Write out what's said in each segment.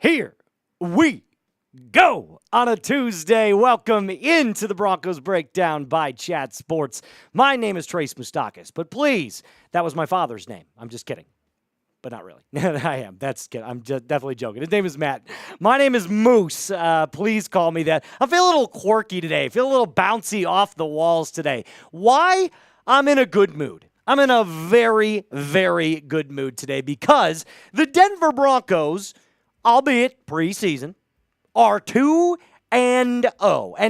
Here we go on a Tuesday. Welcome into the Broncos Breakdown by Chat Sports. My name is Trace Moustakis, but please, that was my father's name. I'm just kidding. But not really. I am. That's good. I'm just definitely joking. His name is Matt. My name is Moose. Please call me that. I feel a little quirky today. I feel a little bouncy off the walls today. Why? I'm in a good mood. I'm in a very, very good mood today because the Denver Broncos, albeit preseason, are 2-0. And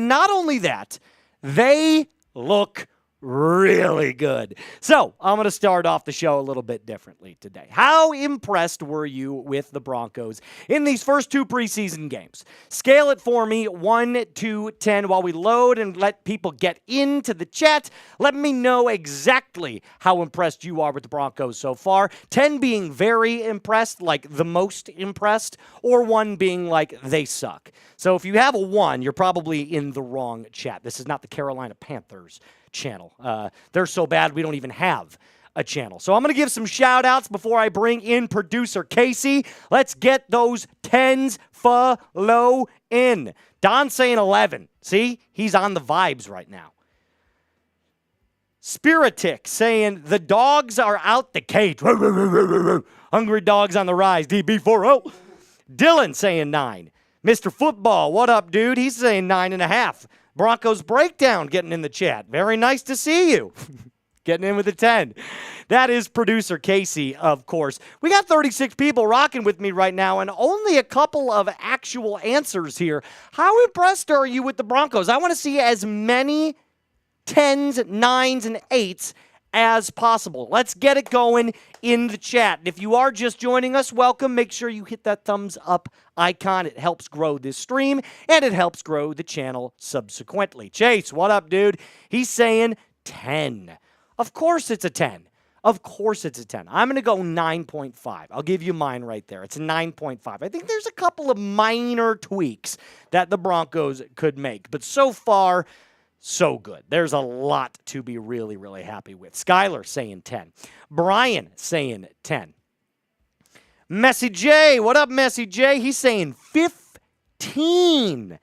not only that, they look really good. So I'm going to start off the show a little bit differently today. How impressed were you with the Broncos in these first two preseason games? Scale it for me, 1 to 10, while we load and let people get into the chat. Let me know exactly how impressed you are with the Broncos so far. 10 being very impressed, like the most impressed, or 1 being like they suck. So if you have a 1, you're probably in the wrong chat. This is not the Carolina Panthers channel. They're so bad we don't even have a channel. So I'm going to give some shout outs before I bring in producer Casey. Let's get those 10s flow in. Don saying 11. See, he's on the vibes right now. Spiritic saying the dogs are out the cage. Hungry dogs on the rise. DB40. Dylan saying 9. Mr. Football, what up, dude? He's saying 9.5. Broncos Breakdown getting in the chat. Very nice to see you. Getting in with a 10. That is producer Casey, of course. We got 36 people rocking with me right now and only a couple of actual answers here. How impressed are you with the Broncos? I want to see as many 10s, 9s, and 8s as possible. Let's get it going in the chat. And if you are just joining us, welcome. Make sure you hit that thumbs up icon. It helps grow this stream, and it helps grow the channel subsequently. Chase, what up, dude? He's saying 10. Of course it's a 10. Of course it's a 10. I'm going to go 9.5. I'll give you mine right there. It's a 9.5. I think there's a couple of minor tweaks that the Broncos could make, but so far, so good. There's a lot to be really, really happy with. Skylar saying 10. Brian saying 10. Messy J, what up, Messy J? He's saying 15.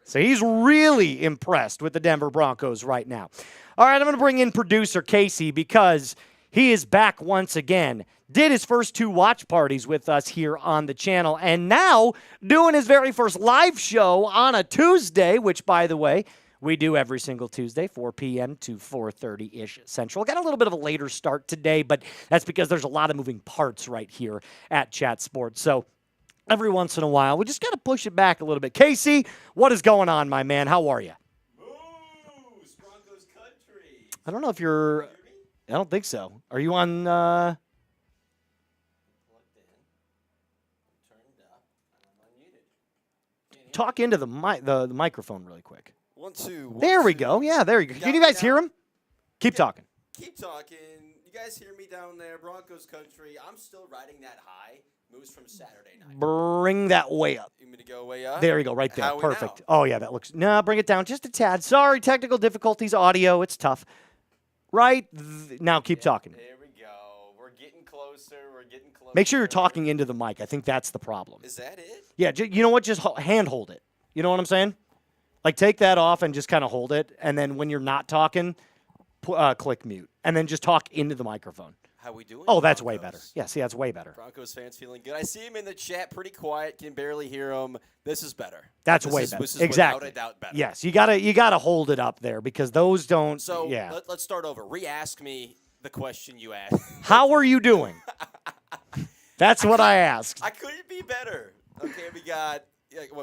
So he's really impressed with the Denver Broncos right now. All right, I'm going to bring in producer Casey because he is back once again. Did his first 2 watch parties with us here on the channel, and now doing his very first live show on a Tuesday, which, by the way, we do every single Tuesday, 4 p.m. to 4:30-ish Central. Got a little bit of a later start today, but that's because there's a lot of moving parts right here at Chat Sports. So every once in a while, we just got to push it back a little bit. Casey, what is going on, my man? How are you? Moose, Broncos country. I don't know if you're... I don't think so. Are you on... Plugged in. I'm turned up. I'm unmuted. Talk into the microphone really quick. 1, 2. There we go. Yeah, there you go. Can you guys hear him? Keep talking. Keep talking. You guys hear me down there? Broncos country. I'm still riding that high. Moves from Saturday night. Bring that way up. You want me to go way up? There you go, right there. How Perfect. Now? Oh, yeah, that looks... No, bring it down just a tad. Sorry, technical difficulties, audio. It's tough. Right? Now keep talking. There we go. We're getting closer. We're getting closer. Make sure you're talking into the mic. I think that's the problem. Is that it? Yeah, you know what? Just hand hold it. You know what I'm saying? Like, take that off and just kind of hold it, and then when you're not talking, click mute, and then just talk into the microphone. How we doing? Oh, that's way better. Yeah, see, that's way better. Broncos fans feeling good. I see him in the chat, pretty quiet, can barely hear him. This is better. That's way better. This is exactly. without a doubt better. Yes, you gotta hold it up there because those don't. So yeah. let's start over. Re-ask me the question you asked. How are you doing? That's what I asked. I couldn't be better. Okay, we got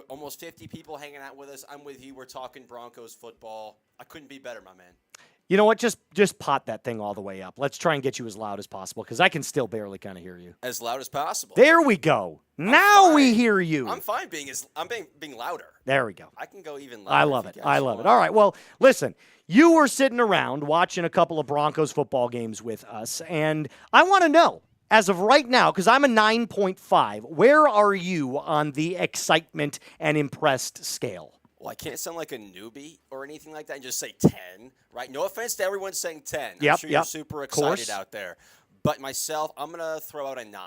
almost 50 people hanging out with us. I'm with you. We're talking Broncos football. I couldn't be better, my man. You know what? Just pot that thing all the way up. Let's try and get you as loud as possible because I can still barely kind of hear you. As loud as possible. There we go. Now we hear you. I'm fine being louder. There we go. I can go even louder. I love it. I love it. All right. Well, listen, you were sitting around watching a couple of Broncos football games with us, and I want to know, as of right now, because I'm a 9.5, where are you on the excitement and impressed scale? Well, I can't sound like a newbie or anything like that and just say 10, right? No offense to everyone saying 10. I'm sure you're super excited out there. But myself, I'm going to throw out a 9.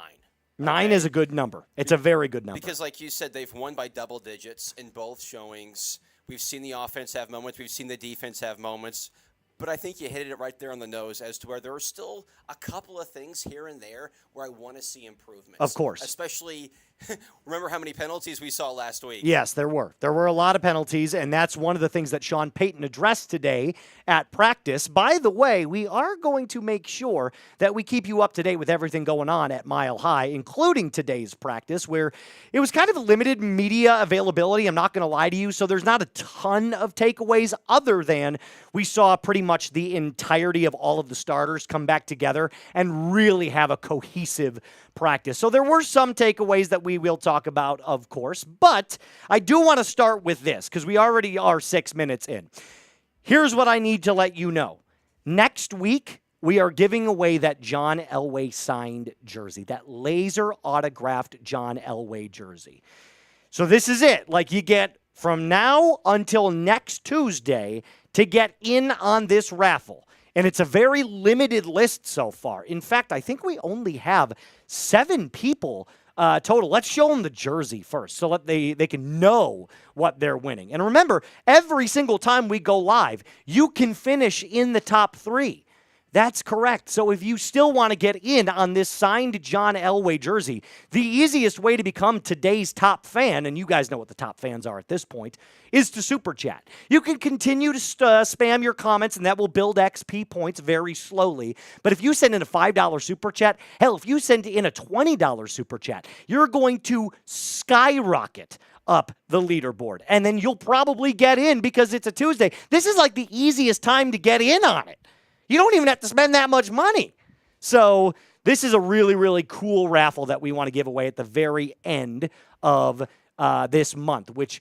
9 Okay? is a good number. It's a very good number. Because, like you said, they've won by double digits in both showings. We've seen the offense have moments. We've seen the defense have moments. But I think you hit it right there on the nose as to where there are still a couple of things here and there where I want to see improvements. Of course. Especially, remember how many penalties we saw last week? Yes, there were. There were a lot of penalties, and that's one of the things that Sean Payton addressed today at practice. By the way, we are going to make sure that we keep you up to date with everything going on at Mile High, including today's practice, where it was kind of a limited media availability. I'm not going to lie to you, so there's not a ton of takeaways other than we saw pretty much the entirety of all of the starters come back together and really have a cohesive practice. So there were some takeaways that we will talk about, of course, but I do want to start with this because we already are 6 minutes in. Here's what I need to let you know. Next week, we are giving away that John Elway signed jersey, that laser autographed John Elway jersey. So this is it. Like, you get from now until next Tuesday to get in on this raffle. And it's a very limited list so far. In fact, I think we only have 7 people total. Let's show them the jersey first so that they can know what they're winning. And remember, every single time we go live, you can finish in the top 3. That's correct. So if you still want to get in on this signed John Elway jersey, the easiest way to become today's top fan, and you guys know what the top fans are at this point, is to super chat. You can continue to spam your comments, and that will build XP points very slowly. But if you send in a $5 super chat, hell, if you send in a $20 super chat, you're going to skyrocket up the leaderboard. And then you'll probably get in because it's a Tuesday. This is like the easiest time to get in on it. You don't even have to spend that much money. So this is a really, really cool raffle that we want to give away at the very end of this month, which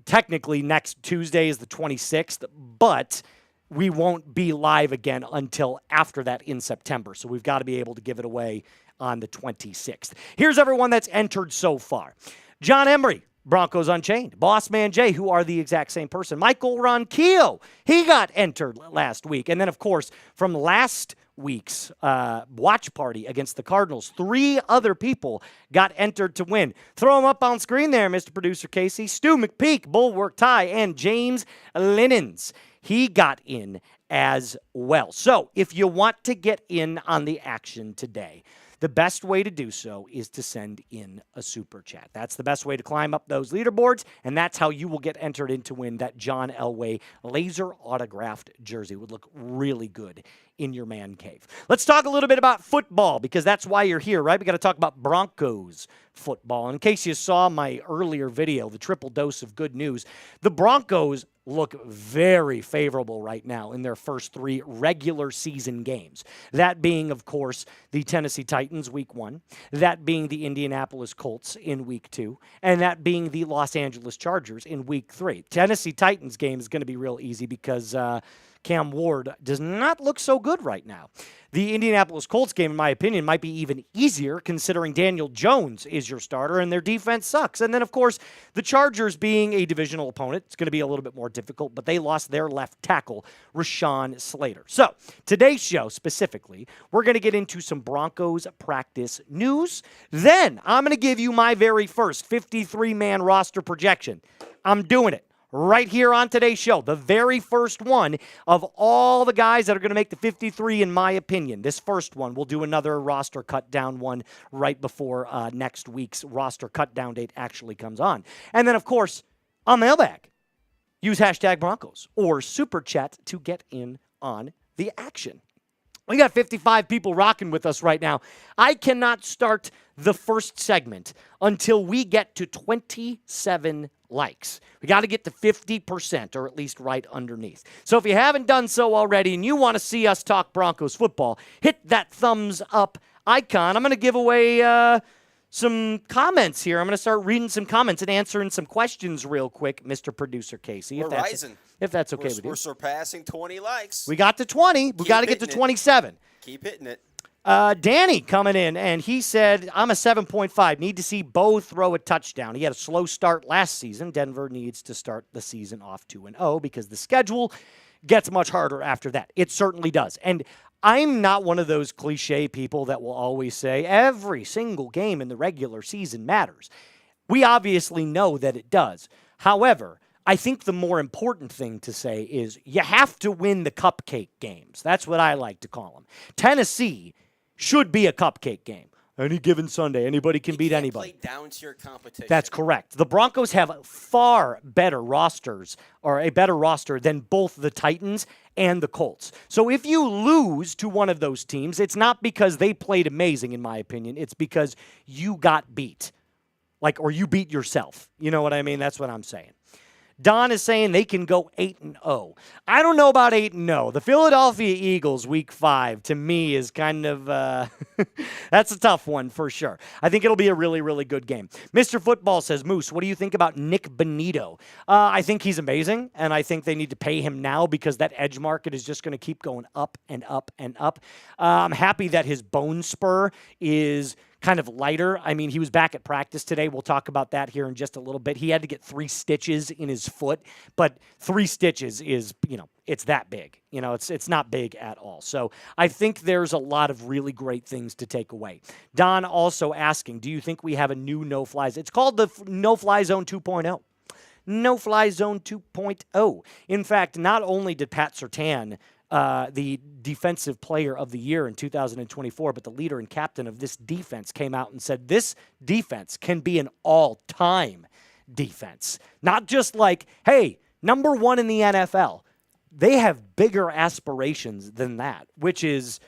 technically next Tuesday is the 26th, but we won't be live again until after that in September. So we've got to be able to give it away on the 26th. Here's everyone that's entered so far. John Emery, Broncos Unchained. Boss Man Jay, who are the exact same person. Michael Ronquillo, he got entered last week. And then, of course, from last week's watch party against the Cardinals, 3 other people got entered to win. Throw them up on screen there, Mr. Producer Casey. Stu McPeak, Bulwark Ty, and James Linens. He got in as well. So if you want to get in on the action today, the best way to do so is to send in a super chat. That's the best way to climb up those leaderboards, and that's how you will get entered in to win that John Elway laser autographed jersey. It would look really good in your man cave. Let's talk a little bit about football because that's why you're here, right? We got to talk about Broncos football. In case you saw my earlier video, the triple dose of good news, the Broncos look very favorable right now in their first 3 regular season games. That being, of course, the Tennessee Titans week 1, that being the Indianapolis Colts in week 2, and that being the Los Angeles Chargers in week 3. Tennessee Titans game is going to be real easy because Cam Ward does not look so good right now. The Indianapolis Colts game, in my opinion, might be even easier considering Daniel Jones is your starter and their defense sucks. And then, of course, the Chargers being a divisional opponent, it's going to be a little bit more difficult, but they lost their left tackle, Rashawn Slater. So, today's show specifically, we're going to get into some Broncos practice news. Then, I'm going to give you my very first 53-man roster projection. I'm doing it right here on today's show, the very first one of all the guys that are going to make the 53, in my opinion. This first one, we'll do another roster cut down one right before next week's roster cut down date actually comes on. And then, of course, on mailbag, use hashtag Broncos or super chat to get in on the action. We got 55 people rocking with us right now. I cannot start the first segment until we get to 27 likes. We got to get to 50%, or at least right underneath. So if you haven't done so already and you want to see us talk Broncos football, hit that thumbs up icon. I'm going to give away some comments here. I'm going to start reading some comments and answering some questions real quick, Mr. Producer Casey. We're rising. If that's okay with you. We're surpassing 20 likes. We got to 20. We got to get to 27. Keep hitting it. Danny coming in, and he said, I'm a 7.5. Need to see Bo throw a touchdown. He had a slow start last season. Denver needs to start the season off 2-0 because the schedule gets much harder after that. It certainly does. And I'm not one of those cliche people that will always say every single game in the regular season matters. We obviously know that it does. However, I think the more important thing to say is you have to win the cupcake games. That's what I like to call them. Tennessee should be a cupcake game. Any given Sunday, anybody can beat anybody. Play down to your competition. That's correct. The Broncos have far better rosters, or a better roster than both the Titans and the Colts. So if you lose to one of those teams, it's not because they played amazing, in my opinion. It's because you got beat. Or you beat yourself. You know what I mean? That's what I'm saying. Don is saying they can go 8-0. I don't know about 8-0. The Philadelphia Eagles, Week 5, to me is kind of that's a tough one for sure. I think it'll be a really, really good game. Mr. Football says, Moose, what do you think about Nick Bonito? I think he's amazing, and I think they need to pay him now because that edge market is just going to keep going up and up and up. I'm happy that his bone spur is kind of lighter. I mean, he was back at practice today. We'll talk about that here in just a little bit. He had to get 3 stitches in his foot, but 3 stitches is, it's that big. It's not big at all. So I think there's a lot of really great things to take away. Don also asking, do you think we have a new no-fly zone? It's called the No-Fly Zone 2.0. No-Fly Zone 2.0. In fact, not only did Pat Surtain, the defensive player of the year in 2024, but the leader and captain of this defense came out and said this defense can be an all-time defense. Not just like, hey, number 1 in the NFL. They have bigger aspirations than that, which is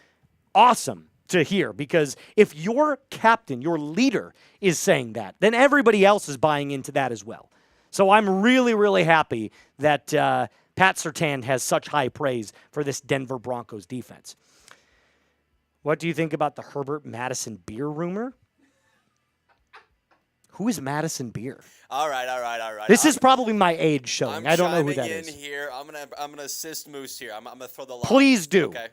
awesome to hear because if your captain, your leader is saying that, then everybody else is buying into that as well. So I'm really, really happy that Pat Surtain has such high praise for this Denver Broncos defense. What do you think about the Herbert Madison Beer rumor? Who is Madison Beer? All right. This is probably my age showing. I don't know who that is. Here. I'm gonna assist Moose here. I'm gonna throw the line. Please do. Okay.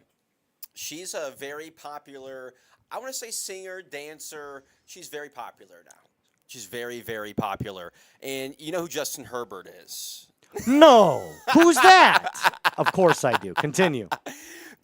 She's a very popular, I want to say singer, dancer. She's very popular now. She's very, very popular. And you know who Justin Herbert is? No. Who's that? Of course I do. Continue.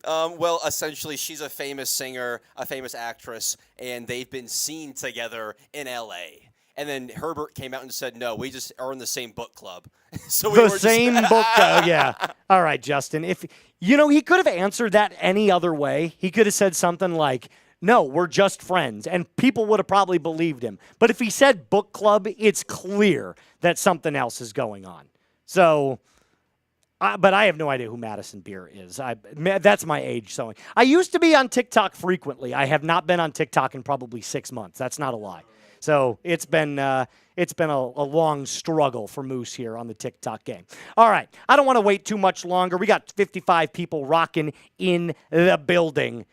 Well, essentially, she's a famous singer, a famous actress, and they've been seen together in L.A. And then Herbert came out and said, no, we just are in the same book club. So we the were same book club, yeah. All right, Justin. If he could have answered that any other way. He could have said something like, no, we're just friends, and people would have probably believed him. But if he said book club, it's clear that something else is going on. So, but I have no idea who Madison Beer is. That's my age showing. I used to be on TikTok frequently. I have not been on TikTok in probably 6 months. That's not a lie. So it's been a long struggle for Moose here on the TikTok game. All right, I don't want to wait too much longer. We got 55 people rocking in the building.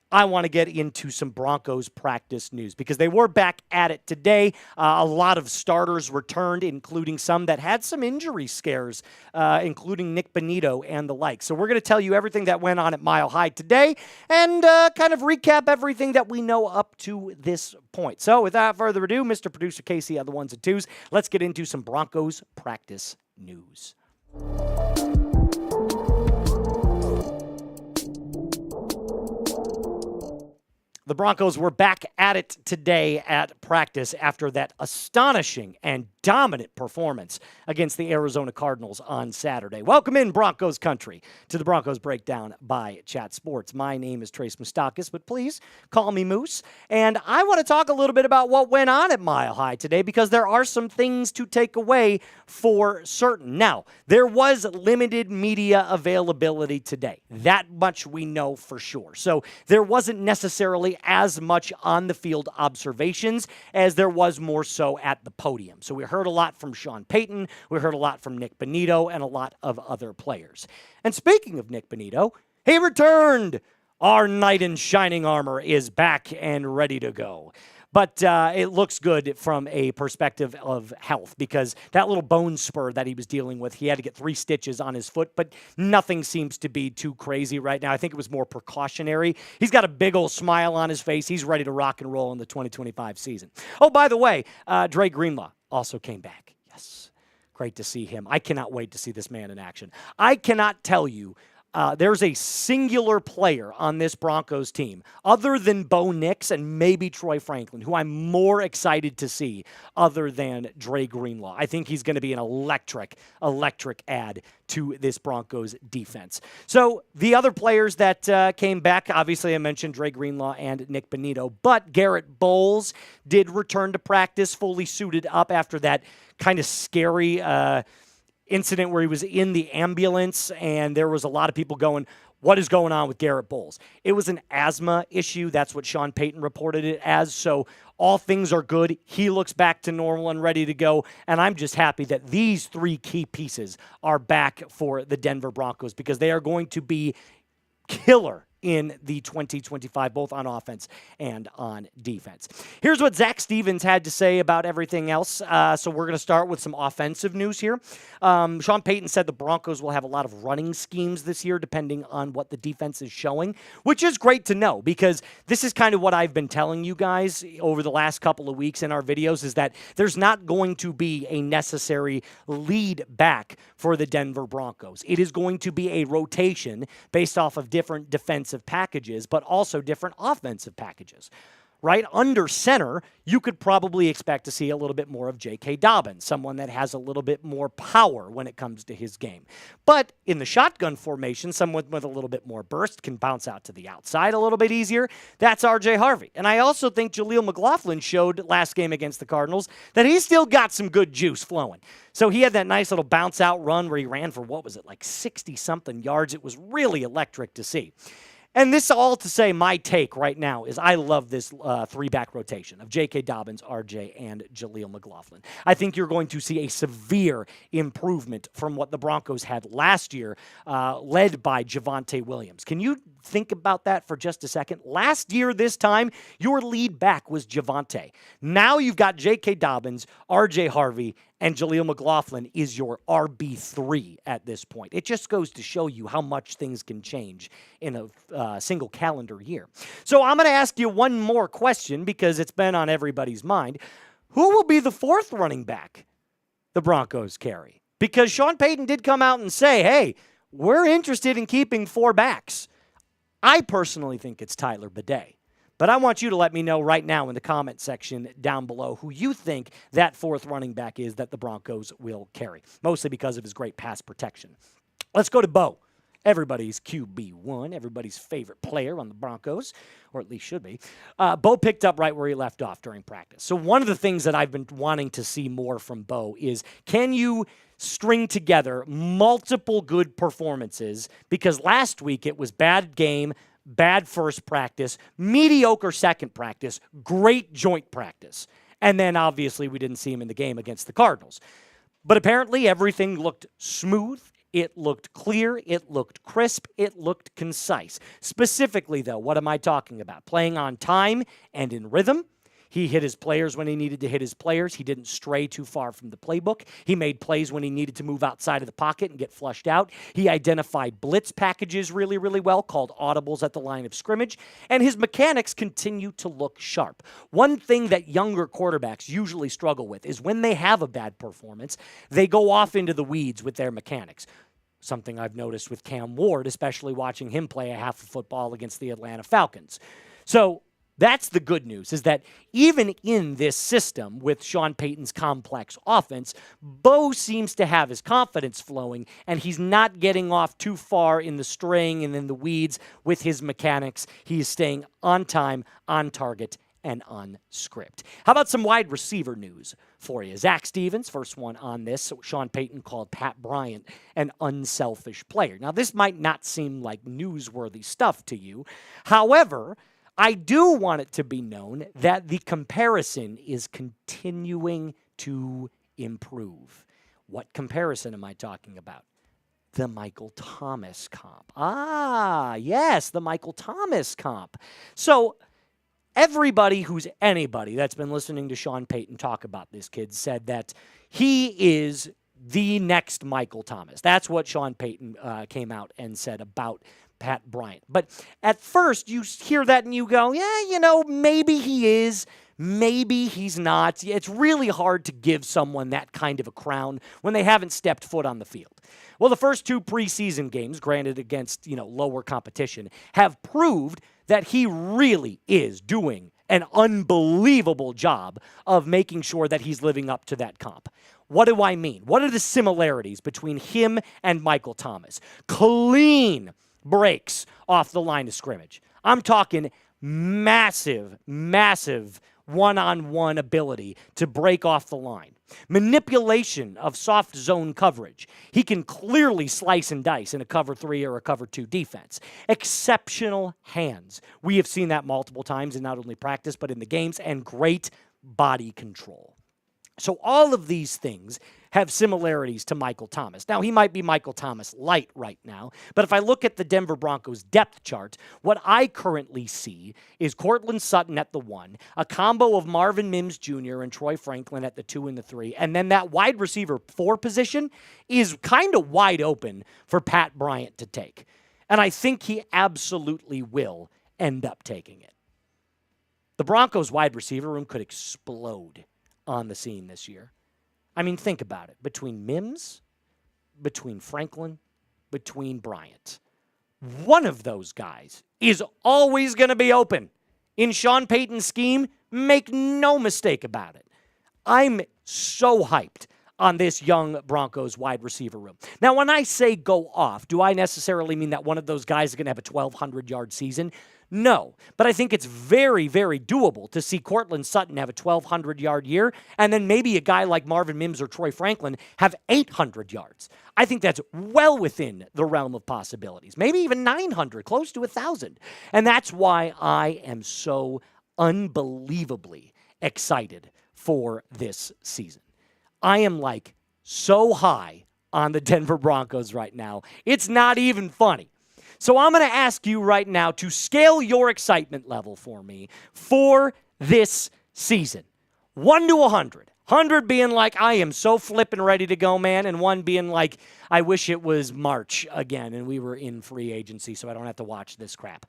I want to get into some Broncos practice news because they were back at it today. A lot of starters returned, including some that had some injury scares, including Nick Bonito and the like. So we're going to tell you everything that went on at Mile High today and kind of recap everything that we know up to this point. So without further ado, Mr. Producer Casey on the ones and twos, let's get into some Broncos practice news. The Broncos were back at it today at practice after that astonishing and dominant performance against the Arizona Cardinals on Saturday. Welcome in, Broncos country, to the Broncos Breakdown by Chat Sports. My name is Trace Moustakis, but please call me Moose. And I want to talk a little bit about what went on at Mile High today because there are some things to take away for certain. Now, there was limited media availability today. That much we know for sure. So there wasn't necessarily as much on the field observations as there was more so at the podium. So we heard a lot from Sean Payton, we heard a lot from Nick Bonito, and a lot of other players. And speaking of Nick Bonito, he returned. Our knight in shining armor is back and ready to go. But it looks good from a perspective of health because that little bone spur that he was dealing with, he had to get 3 stitches on his foot, but nothing seems to be too crazy right now. I think it was more precautionary. He's got a big old smile on his face. He's ready to rock and roll in the 2025 season. Oh, by the way, Dre Greenlaw also came back. Yes, great to see him. I cannot wait to see this man in action. I cannot tell you There's a singular player on this Broncos team, other than Bo Nix and maybe Troy Franklin, who I'm more excited to see other than Dre Greenlaw. I think he's going to be an electric add to this Broncos defense. So the other players that came back, obviously I mentioned Dre Greenlaw and Nick Bonito, but Garrett Bowles did return to practice fully suited up after that kind of scary incident where he was in the ambulance, and there was a lot of people going, what is going on with Garrett Bowles? It was an asthma issue. That's what Sean Payton reported it as. So all things are good. He looks back to normal and ready to go. And I'm just happy that these three key pieces are back for the Denver Broncos because they are going to be killer in the 2025, both on offense and on defense. Here's what Zach Stevens had to say about everything else. So we're going to start with some offensive news here. Sean Payton said the Broncos will have a lot of running schemes this year, depending on what the defense is showing, which is great to know because this is kind of what I've been telling you guys over the last couple of weeks in our videos is that there's not going to be a necessary lead back for the Denver Broncos. It is going to be a rotation based off of different defensive packages, but also different offensive packages. Right under center, you could probably expect to see a little bit more of J.K. Dobbins, someone that has a little bit more power when it comes to his game. But in the shotgun formation, someone with a little bit more burst can bounce out to the outside a little bit easier. That's R.J. Harvey. And I also think Jaleel McLaughlin showed last game against the Cardinals that he's still got some good juice flowing. So he had that nice little bounce out run where he ran for, what was it, like 60-something yards. It was really electric to see. And this all to say my take right now is I love this three-back rotation of J.K. Dobbins, R.J., and Jaleel McLaughlin. I think you're going to see a severe improvement from what the Broncos had last year, led by Javonte Williams. Can you think about that for just a second? Last year, this time, your lead back was Javonte. Now you've got J.K. Dobbins, R.J. Harvey, and Jaleel McLaughlin is your RB3 at this point. It just goes to show you how much things can change in a single calendar year. So I'm going to ask you one more question because it's been on everybody's mind. Who will be the fourth running back the Broncos carry? Because Sean Payton did come out and say, hey, we're interested in keeping four backs. I personally think it's Tyler Bidet. But I want you to let me know right now in the comment section down below who you think that fourth running back is that the Broncos will carry, mostly because of his great pass protection. Let's go to Bo, everybody's QB1, everybody's favorite player on the Broncos, or at least should be. Bo picked up right where he left off during practice. So one of the things that I've been wanting to see more from Bo is, can you string together multiple good performances? Because last week it was bad game, bad first practice, mediocre second practice, great joint practice. And then obviously we didn't see him in the game against the Cardinals. But apparently everything looked smooth. It looked clear. It looked crisp. It looked concise. Specifically, though, what am I talking about? Playing on time and in rhythm. He hit his players when he needed to hit his players. He didn't stray too far from the playbook. He made plays when he needed to move outside of the pocket and get flushed out. He identified blitz packages really, really well, called audibles at the line of scrimmage, and his mechanics continue to look sharp. One thing that younger quarterbacks usually struggle with is when they have a bad performance, they go off into the weeds with their mechanics. Something I've noticed with Cam Ward, especially watching him play a half of football against the Atlanta Falcons. So that's the good news, is that even in this system with Sean Payton's complex offense, Bo seems to have his confidence flowing, and he's not getting off too far in the string and in the weeds with his mechanics. He's staying on time, on target, and on script. How about some wide receiver news for you? Zach Stevens, first one on this. Sean Payton called Pat Bryant an unselfish player. Now, this might not seem like newsworthy stuff to you. However, I do want it to be known that the comparison is continuing to improve. What comparison am I talking about? The Michael Thomas comp. Ah, yes, the Michael Thomas comp. So everybody who's anybody that's been listening to Sean Payton talk about this kid said that he is the next Michael Thomas. That's what Sean Payton came out and said about Pat Bryant. But at first, you hear that and you go, yeah, maybe he is, maybe he's not. It's really hard to give someone that kind of a crown when they haven't stepped foot on the field. Well, the first 2 preseason games, granted against, lower competition, have proved that he really is doing an unbelievable job of making sure that he's living up to that comp. What do I mean? What are the similarities between him and Michael Thomas? Clean breaks off the line of scrimmage. I'm talking massive one-on-one ability to break off the line. Manipulation of soft zone coverage. He can clearly slice and dice in a cover 3 or a cover 2 defense. Exceptional hands. We have seen that multiple times in not only practice but in the games, and great body control. So all of these things have similarities to Michael Thomas. Now, he might be Michael Thomas light right now, but if I look at the Denver Broncos depth chart, what I currently see is Courtland Sutton at the 1, a combo of Marvin Mims Jr. and Troy Franklin at the 2 and the 3, and then that wide receiver 4 position is kind of wide open for Pat Bryant to take. And I think he absolutely will end up taking it. The Broncos wide receiver room could explode on the scene this year. I mean, think about it. Between Mims, between Franklin, between Bryant, one of those guys is always going to be open. In Sean Payton's scheme, make no mistake about it. I'm so hyped on this young Broncos wide receiver room. Now, when I say go off, do I necessarily mean that one of those guys is going to have a 1,200-yard season? No, but I think it's very, very doable to see Courtland Sutton have a 1,200-yard year, and then maybe a guy like Marvin Mims or Troy Franklin have 800 yards. I think that's well within the realm of possibilities. Maybe even 900, close to 1,000. And that's why I am so unbelievably excited for this season. I am so high on the Denver Broncos right now. It's not even funny. So I'm going to ask you right now to scale your excitement level for me for this season. 1 to 100. 100 being I am so flippin' ready to go, man, and 1 being I wish it was March again and we were in free agency so I don't have to watch this crap.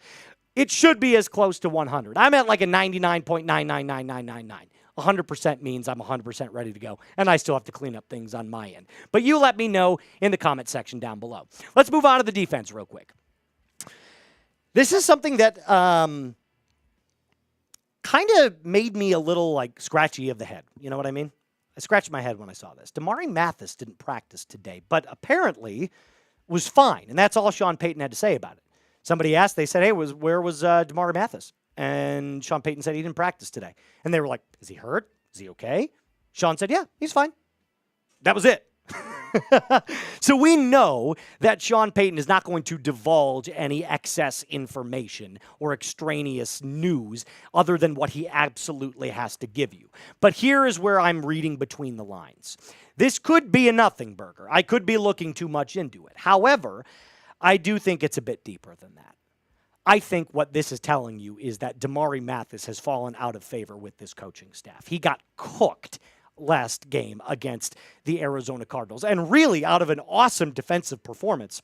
It should be as close to 100. I'm at a 99.999999. 100% means I'm 100% ready to go, and I still have to clean up things on my end. But you let me know in the comment section down below. Let's move on to the defense real quick. This is something that kind of made me a little scratchy of the head. You know what I mean? I scratched my head when I saw this. Damari Mathis didn't practice today, but apparently was fine, and that's all Sean Payton had to say about it. Somebody asked, they said, hey, where was Damari Mathis? And Sean Payton said he didn't practice today. And they were like, is he hurt? Is he okay? Sean said, yeah, he's fine. That was it. So we know that Sean Payton is not going to divulge any excess information or extraneous news other than what he absolutely has to give you. But here is where I'm reading between the lines. This could be a nothing burger. I could be looking too much into it. However, I do think it's a bit deeper than that. I think what this is telling you is that Damari Mathis has fallen out of favor with this coaching staff. He got cooked last game against the Arizona Cardinals. And really, out of an awesome defensive performance,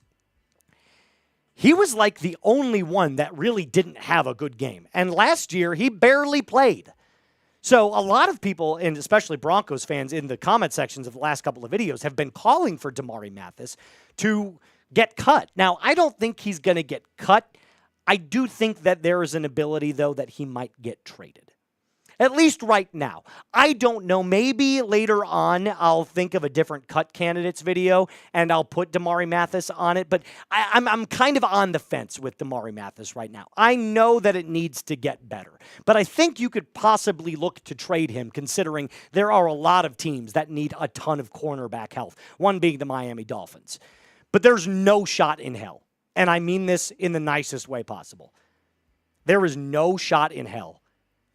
he was the only one that really didn't have a good game. And last year, he barely played. So a lot of people, and especially Broncos fans in the comment sections of the last couple of videos, have been calling for Damari Mathis to get cut. Now, I don't think he's going to get cut. I do think that there is an ability, though, that he might get traded. At least right now. I don't know. Maybe later on I'll think of a different cut candidates video and I'll put Damari Mathis on it. But I'm kind of on the fence with Damari Mathis right now. I know that it needs to get better. But I think you could possibly look to trade him, considering there are a lot of teams that need a ton of cornerback health, one being the Miami Dolphins. But there's no shot in hell. And I mean this in the nicest way possible. There is no shot in hell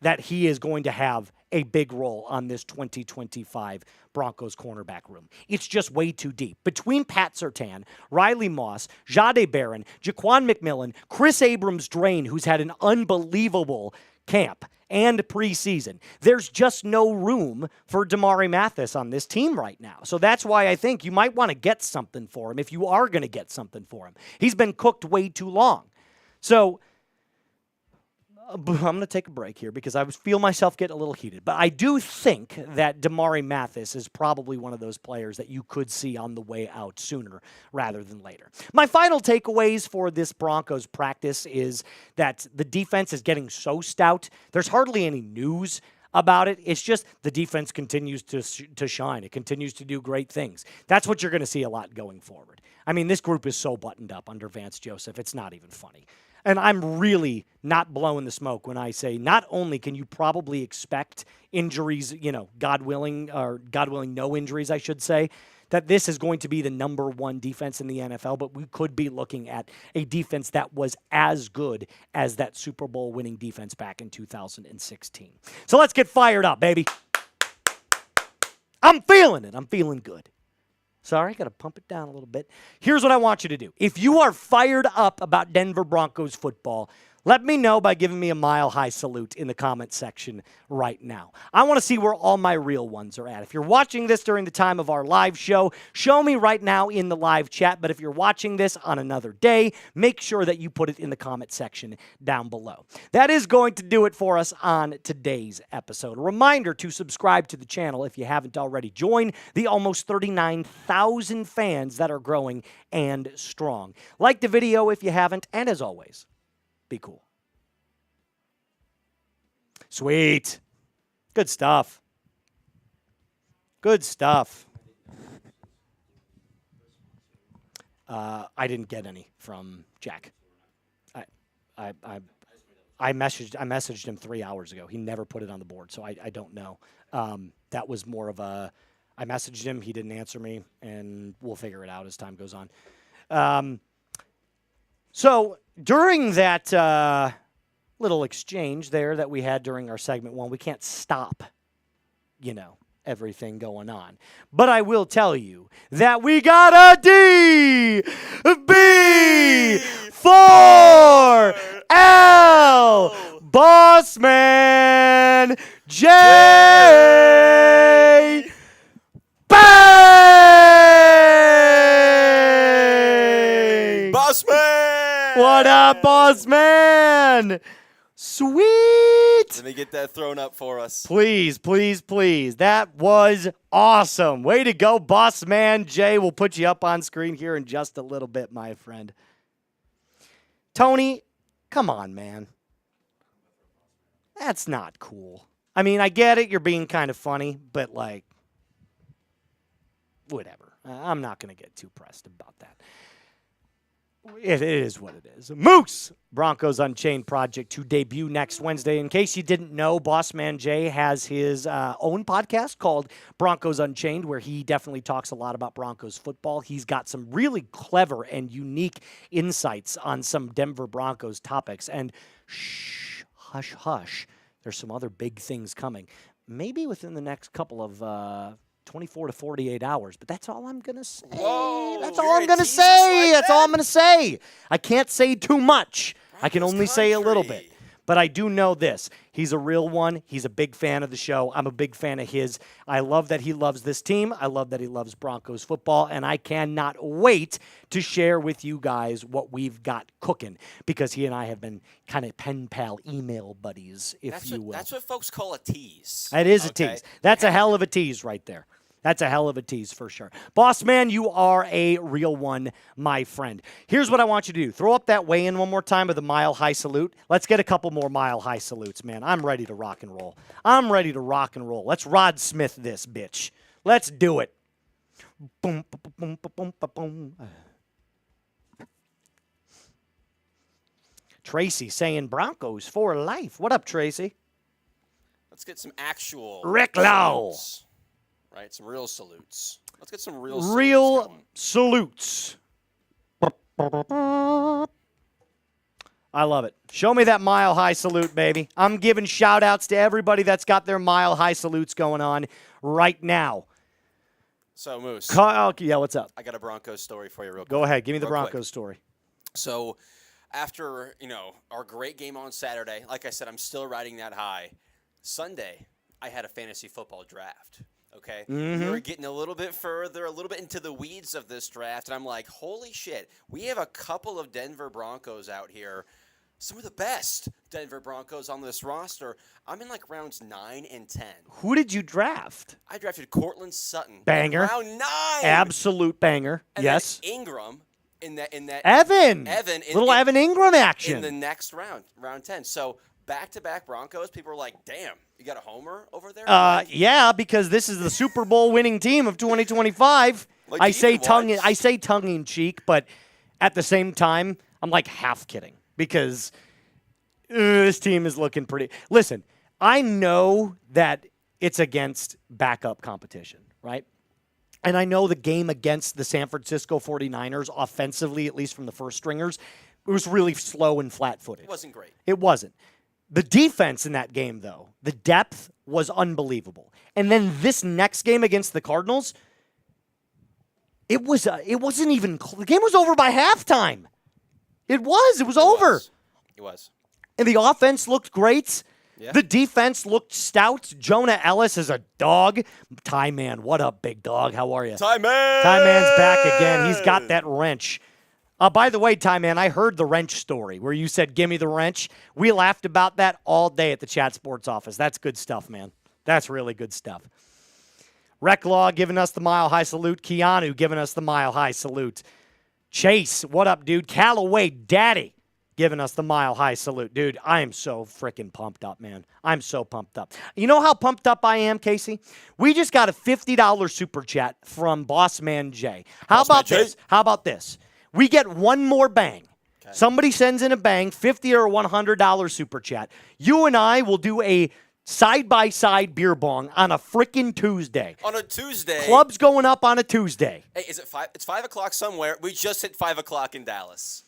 that he is going to have a big role on this 2025 Broncos cornerback room. It's just way too deep. Between Pat Surtain, Riley Moss, Jahdae Barron, Jaquan McMillan, Chris Abrams-Drain, who's had an unbelievable camp and preseason, there's just no room for Damari Mathis on this team right now. So that's why I think you might want to get something for him if you are going to get something for him. He's been cooked way too long. So I'm going to take a break here because I feel myself getting a little heated. But I do think that Damari Mathis is probably one of those players that you could see on the way out sooner rather than later. My final takeaways for this Broncos practice is that the defense is getting so stout. There's hardly any news about it. It's just the defense continues to shine. It continues to do great things. That's what you're going to see a lot going forward. I mean, this group is so buttoned up under Vance Joseph. It's not even funny. And I'm really not blowing the smoke when I say not only can you probably expect injuries, God willing, no injuries, I should say, that this is going to be the number one defense in the NFL, but we could be looking at a defense that was as good as that Super Bowl winning defense back in 2016. So let's get fired up, baby. I'm feeling it. I'm feeling good. Sorry, got to pump it down a little bit. Here's what I want you to do. If you are fired up about Denver Broncos football, let me know by giving me a mile-high salute in the comment section right now. I want to see where all my real ones are at. If you're watching this during the time of our live show, show me right now in the live chat. But if you're watching this on another day, make sure that you put it in the comment section down below. That is going to do it for us on today's episode. A reminder to subscribe to the channel if you haven't already. Join the almost 39,000 fans that are growing and strong. Like the video if you haven't, and as always, be cool. Sweet. Good stuff. Good stuff. I didn't get any from Jack. I messaged him 3 hours ago. He never put it on the board, so I don't know. That was more of a, I messaged him, he didn't answer me, and we'll figure it out as time goes on. So during that little exchange there that we had during our segment one, we can't stop, everything going on. But I will tell you that we got a D, B, 4, L, Bossman, J, Bang! Bossman! What up, Bossman? Sweet! Let me get that thrown up for us. Please, please, please. That was awesome. Way to go, Bossman Jay. We'll put you up on screen here in just a little bit, my friend. Tony, come on, man. That's not cool. I mean, I get it. You're being kind of funny, but, whatever. I'm not going to get too pressed about that. It is what it is. Moose, Broncos Unchained project to debut next Wednesday. In case you didn't know, Bossman Jay has his own podcast called Broncos Unchained, where he definitely talks a lot about Broncos football. He's got some really clever and unique insights on some Denver Broncos topics. And shh, hush, hush. There's some other big things coming. Maybe within the next couple of 24 to 48 hours, but that's all I'm going to say. Whoa, that's all I'm going to say. That's all I'm going to say. I can't say too much. I can only say a little bit. But I do know this. He's a real one. He's a big fan of the show. I'm a big fan of his. I love that he loves this team. I love that he loves Broncos football. And I cannot wait to share with you guys what we've got cooking, because he and I have been kind of pen pal email buddies, if you will. That's what folks call a tease. It is a tease. That's a hell of a tease right there. That's a hell of a tease for sure. Boss man, you are a real one, my friend. Here's what I want you to do. Throw up that weigh-in one more time with a mile-high salute. Let's get a couple more mile-high salutes, man. I'm ready to rock and roll. I'm ready to rock and roll. Let's Rod Smith this bitch. Let's do it. Boom, boom, boom, boom, boom, boom. Tracy saying Broncos for life. What up, Tracy? Let's get some actual Rick Lowe. salutes. Right, some real salutes. Let's get some Real salutes salutes. I love it. Show me that mile-high salute, baby. I'm giving shout-outs to everybody that's got their mile-high salutes going on right now. So, Moose. Yeah, what's up? I got a Broncos story for you real quick. Go ahead. Give me the Real Broncos quick. story. So, after, our great game on Saturday, like I said, I'm still riding that high. Sunday, I had a fantasy football draft. Okay, we were getting a little bit further, a little bit into the weeds of this draft, and I'm like, holy shit, we have a couple of Denver Broncos out here some of the best Denver Broncos on this roster. I'm in like rounds 9 and 10. Who did you draft? I drafted Cortland Sutton. Banger. In round 9. Absolute banger. And yes. then Ingram in that Evan. in, Little Evan Ingram action. in the next round 10. So back-to-back Broncos, people are like, damn, you got a homer over there? Yeah, because this is the Super Bowl winning team of 2025. Like, I say tongue watch? in cheek, but at the same time, I'm like half kidding because this team is looking pretty. Listen, I know that it's against backup competition, right? And I know the game against the San Francisco 49ers offensively, at least from the first stringers, it was really slow and flat-footed. It wasn't great. It wasn't. The defense in that game, though, the depth was unbelievable. And then this next game against the Cardinals, it wasn't even the game was over by halftime. It was over. It was. And the offense looked great. Yeah. The defense looked stout. Jonah Ellis is a dog. Ty Man, what up, big dog? How are you? Ty Man! Ty Man's back again. He's got that wrench. By the way, Ty Man, I heard the wrench story where you said, give me the wrench. We laughed about that all day at the Chat Sports office. That's good stuff, man. That's really good stuff. Reclaw giving us the mile-high salute. Keanu giving us the mile-high salute. Chase, what up, dude? Callaway Daddy giving us the mile-high salute. Dude, I am so freaking pumped up, man. I'm so pumped up. You know how pumped up I am, Casey? We just got a $50 super chat from Boss Man Jay. How about this? How about this? We get one more bang. Okay. Somebody sends in a bang, $50 or $100 super chat. You and I will do a side-by-side beer bong on a freaking Tuesday. On a Tuesday. Club's going up on a Tuesday. Hey, is it 5? It's 5 o'clock somewhere. We just hit 5 o'clock in Dallas.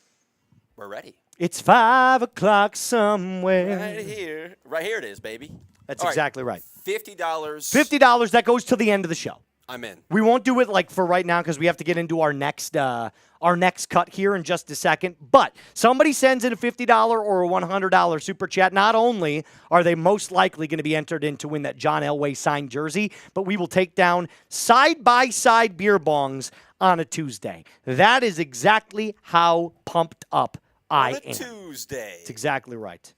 We're ready. It's 5 o'clock somewhere. Right here. Right here it is, baby. That's exactly right. $50. $50, that goes to the end of the show. I'm in. We won't do it like for right now because we have to get into our next cut here in just a second. But somebody sends in a $50 or a $100 super chat. Not only are they most likely going to be entered in to win that John Elway signed jersey, but we will take down side-by-side beer bongs on a Tuesday. That is exactly how pumped up I am. On a Tuesday. That's exactly right.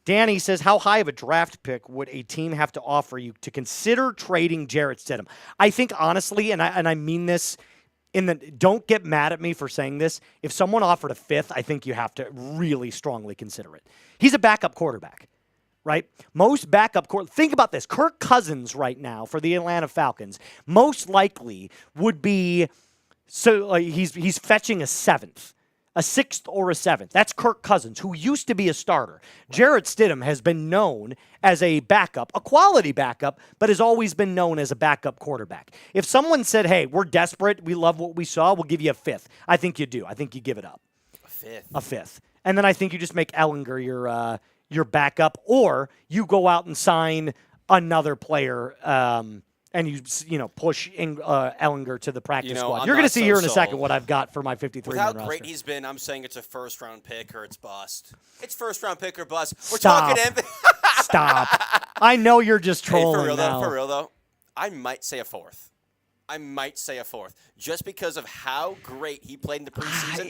Danny says, how high of a draft pick would a team have to offer you to consider trading Jarrett Stidham? I think, honestly, and I mean this, don't get mad at me for saying this, if someone offered a fifth, I think you have to really strongly consider it. He's a backup quarterback, right? Most backup think about this. Kirk Cousins right now for the Atlanta Falcons most likely would be, he's fetching a seventh. A sixth or a seventh. That's Kirk Cousins, who used to be a starter. Jarrett Stidham has been known as a backup, a quality backup, but has always been known as a backup quarterback. If someone said, hey, we're desperate, we love what we saw, we'll give you a fifth, I think you do. I think you give it up. A fifth. And then I think you just make Ellinger your backup, or you go out and sign another player and you push Ellinger to the practice squad. You're going to see here in a second what I've got for my 53-man roster. How great he's been, I'm saying it's a first-round pick or it's bust. It's first-round pick or bust. We're Stop. talking Stop. I know you're just trolling for real though, I might say a fourth. Just because of how great he played in the preseason.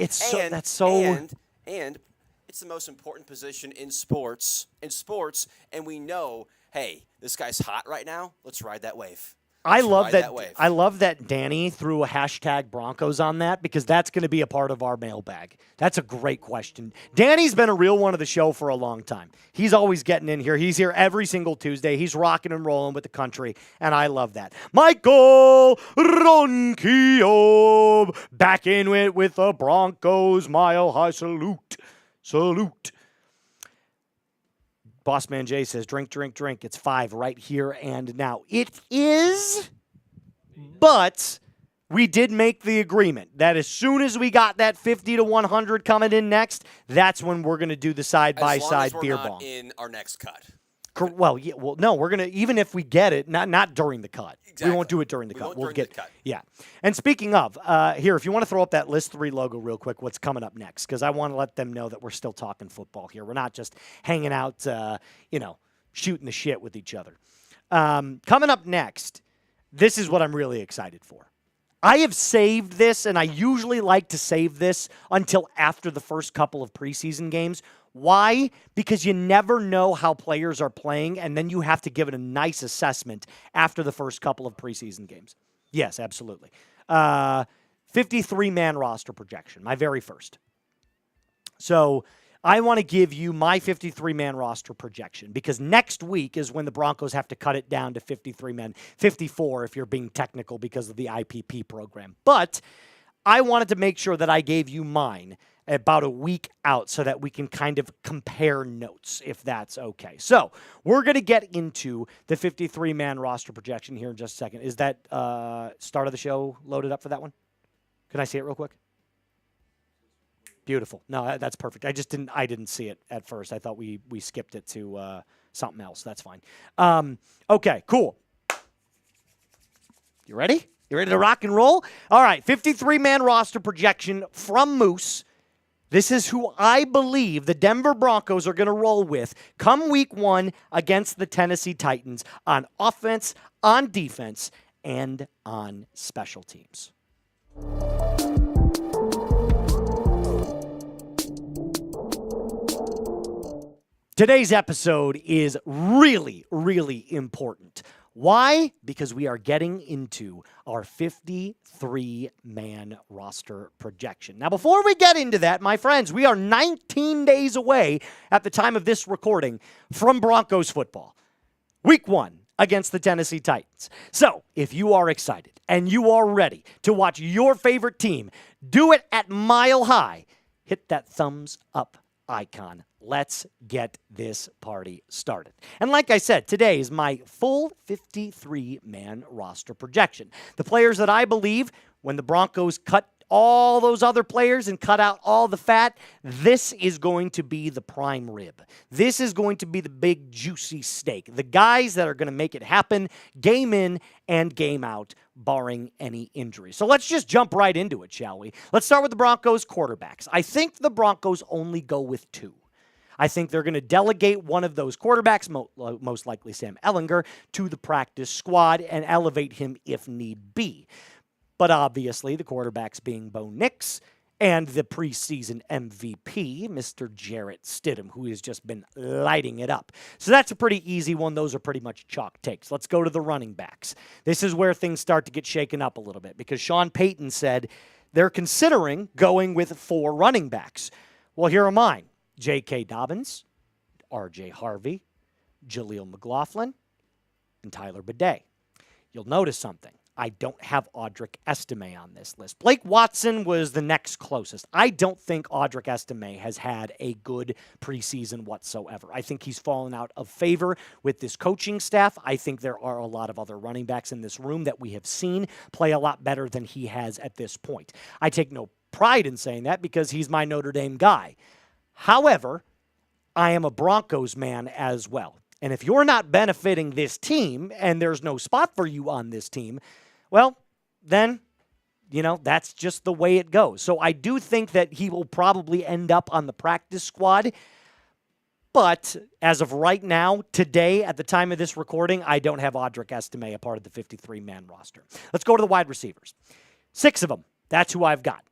And it's the most important position in sports, and we know, hey, this guy's hot right now. Let's ride that wave. I love that Danny threw a hashtag Broncos on that because that's going to be a part of our mailbag. That's a great question. Danny's been a real one of the show for a long time. He's always getting in here. He's here every single Tuesday. He's rocking and rolling with the country, and I love that. Michael Ronquillo back in it with the Broncos Mile High Salute. Salute. Bossman Jay says, drink, drink, drink. It's 5 right here and now. It is, but we did make the agreement that as soon as we got that 50 to 100 coming in next, that's when we're going to do the side-by-side beer bong. In our next cut. Well, yeah, no, we're going to, even if we get it, not during the cut. Exactly. We won't do it during the cut. We'll get the cut. Yeah. And speaking of, here, if you want to throw up that List 3 logo real quick, what's coming up next? Because I want to let them know that we're still talking football here. We're not just hanging out, shooting the shit with each other. Coming up next, this is what I'm really excited for. I have saved this, and I usually like to save this until after the first couple of preseason games. Why? Because you never know how players are playing, and then you have to give it a nice assessment after the first couple of preseason games. Yes, absolutely. 53-man roster projection, my very first. So I want to give you my 53-man roster projection because next week is when the Broncos have to cut it down to 53 men, 54 if you're being technical because of the IPP program. But I wanted to make sure that I gave you mine about a week out so that we can kind of compare notes, if that's okay. So we're going to get into the 53-man roster projection here in just a second. Is that start of the show loaded up for that one? Can I see it real quick? Beautiful. No, that's perfect. I didn't see it at first. I thought we skipped it to something else. That's fine. Okay, cool. You ready? You ready to rock and roll? All right, 53-man roster projection from Moose. This is who I believe the Denver Broncos are going to roll with come week 1 against the Tennessee Titans on offense, on defense, and on special teams. Today's episode is really, really important. Why? Because we are getting into our 53-man roster projection. Now, before we get into that, my friends, we are 19 days away at the time of this recording from Broncos football. Week 1 against the Tennessee Titans. So, if you are excited and you are ready to watch your favorite team do it at Mile High, hit that thumbs up icon. Let's get this party started. And like I said, today is my full 53-man roster projection. The players that I believe when the Broncos cut all those other players and cut out all the fat, this is going to be the prime rib. This is going to be the big juicy steak. The guys that are going to make it happen game in and game out, barring any injury. So let's just jump right into it, shall we? Let's start with the Broncos quarterbacks. I think the Broncos only go with 2. I think they're going to delegate one of those quarterbacks, most likely Sam Ehlinger, to the practice squad and elevate him if need be. But obviously, the quarterbacks being Bo Nix and the preseason MVP, Mr. Jarrett Stidham, who has just been lighting it up. So that's a pretty easy one. Those are pretty much chalk takes. Let's go to the running backs. This is where things start to get shaken up a little bit because Sean Payton said they're considering going with 4 running backs. Well, here are mine. J.K. Dobbins, R.J. Harvey, Jaleel McLaughlin, and Tyler Bidet. You'll notice something. I don't have Audric Estime on this list. Blake Watson was the next closest. I don't think Audric Estime has had a good preseason whatsoever. I think he's fallen out of favor with this coaching staff. I think there are a lot of other running backs in this room that we have seen play a lot better than he has at this point. I take no pride in saying that because he's my Notre Dame guy. However, I am a Broncos man as well. And if you're not benefiting this team and there's no spot for you on this team, well, then, that's just the way it goes. So I do think that he will probably end up on the practice squad. But as of right now, today, at the time of this recording, I don't have Audric Estime a part of the 53-man roster. Let's go to the wide receivers. 6 of them. That's who I've got.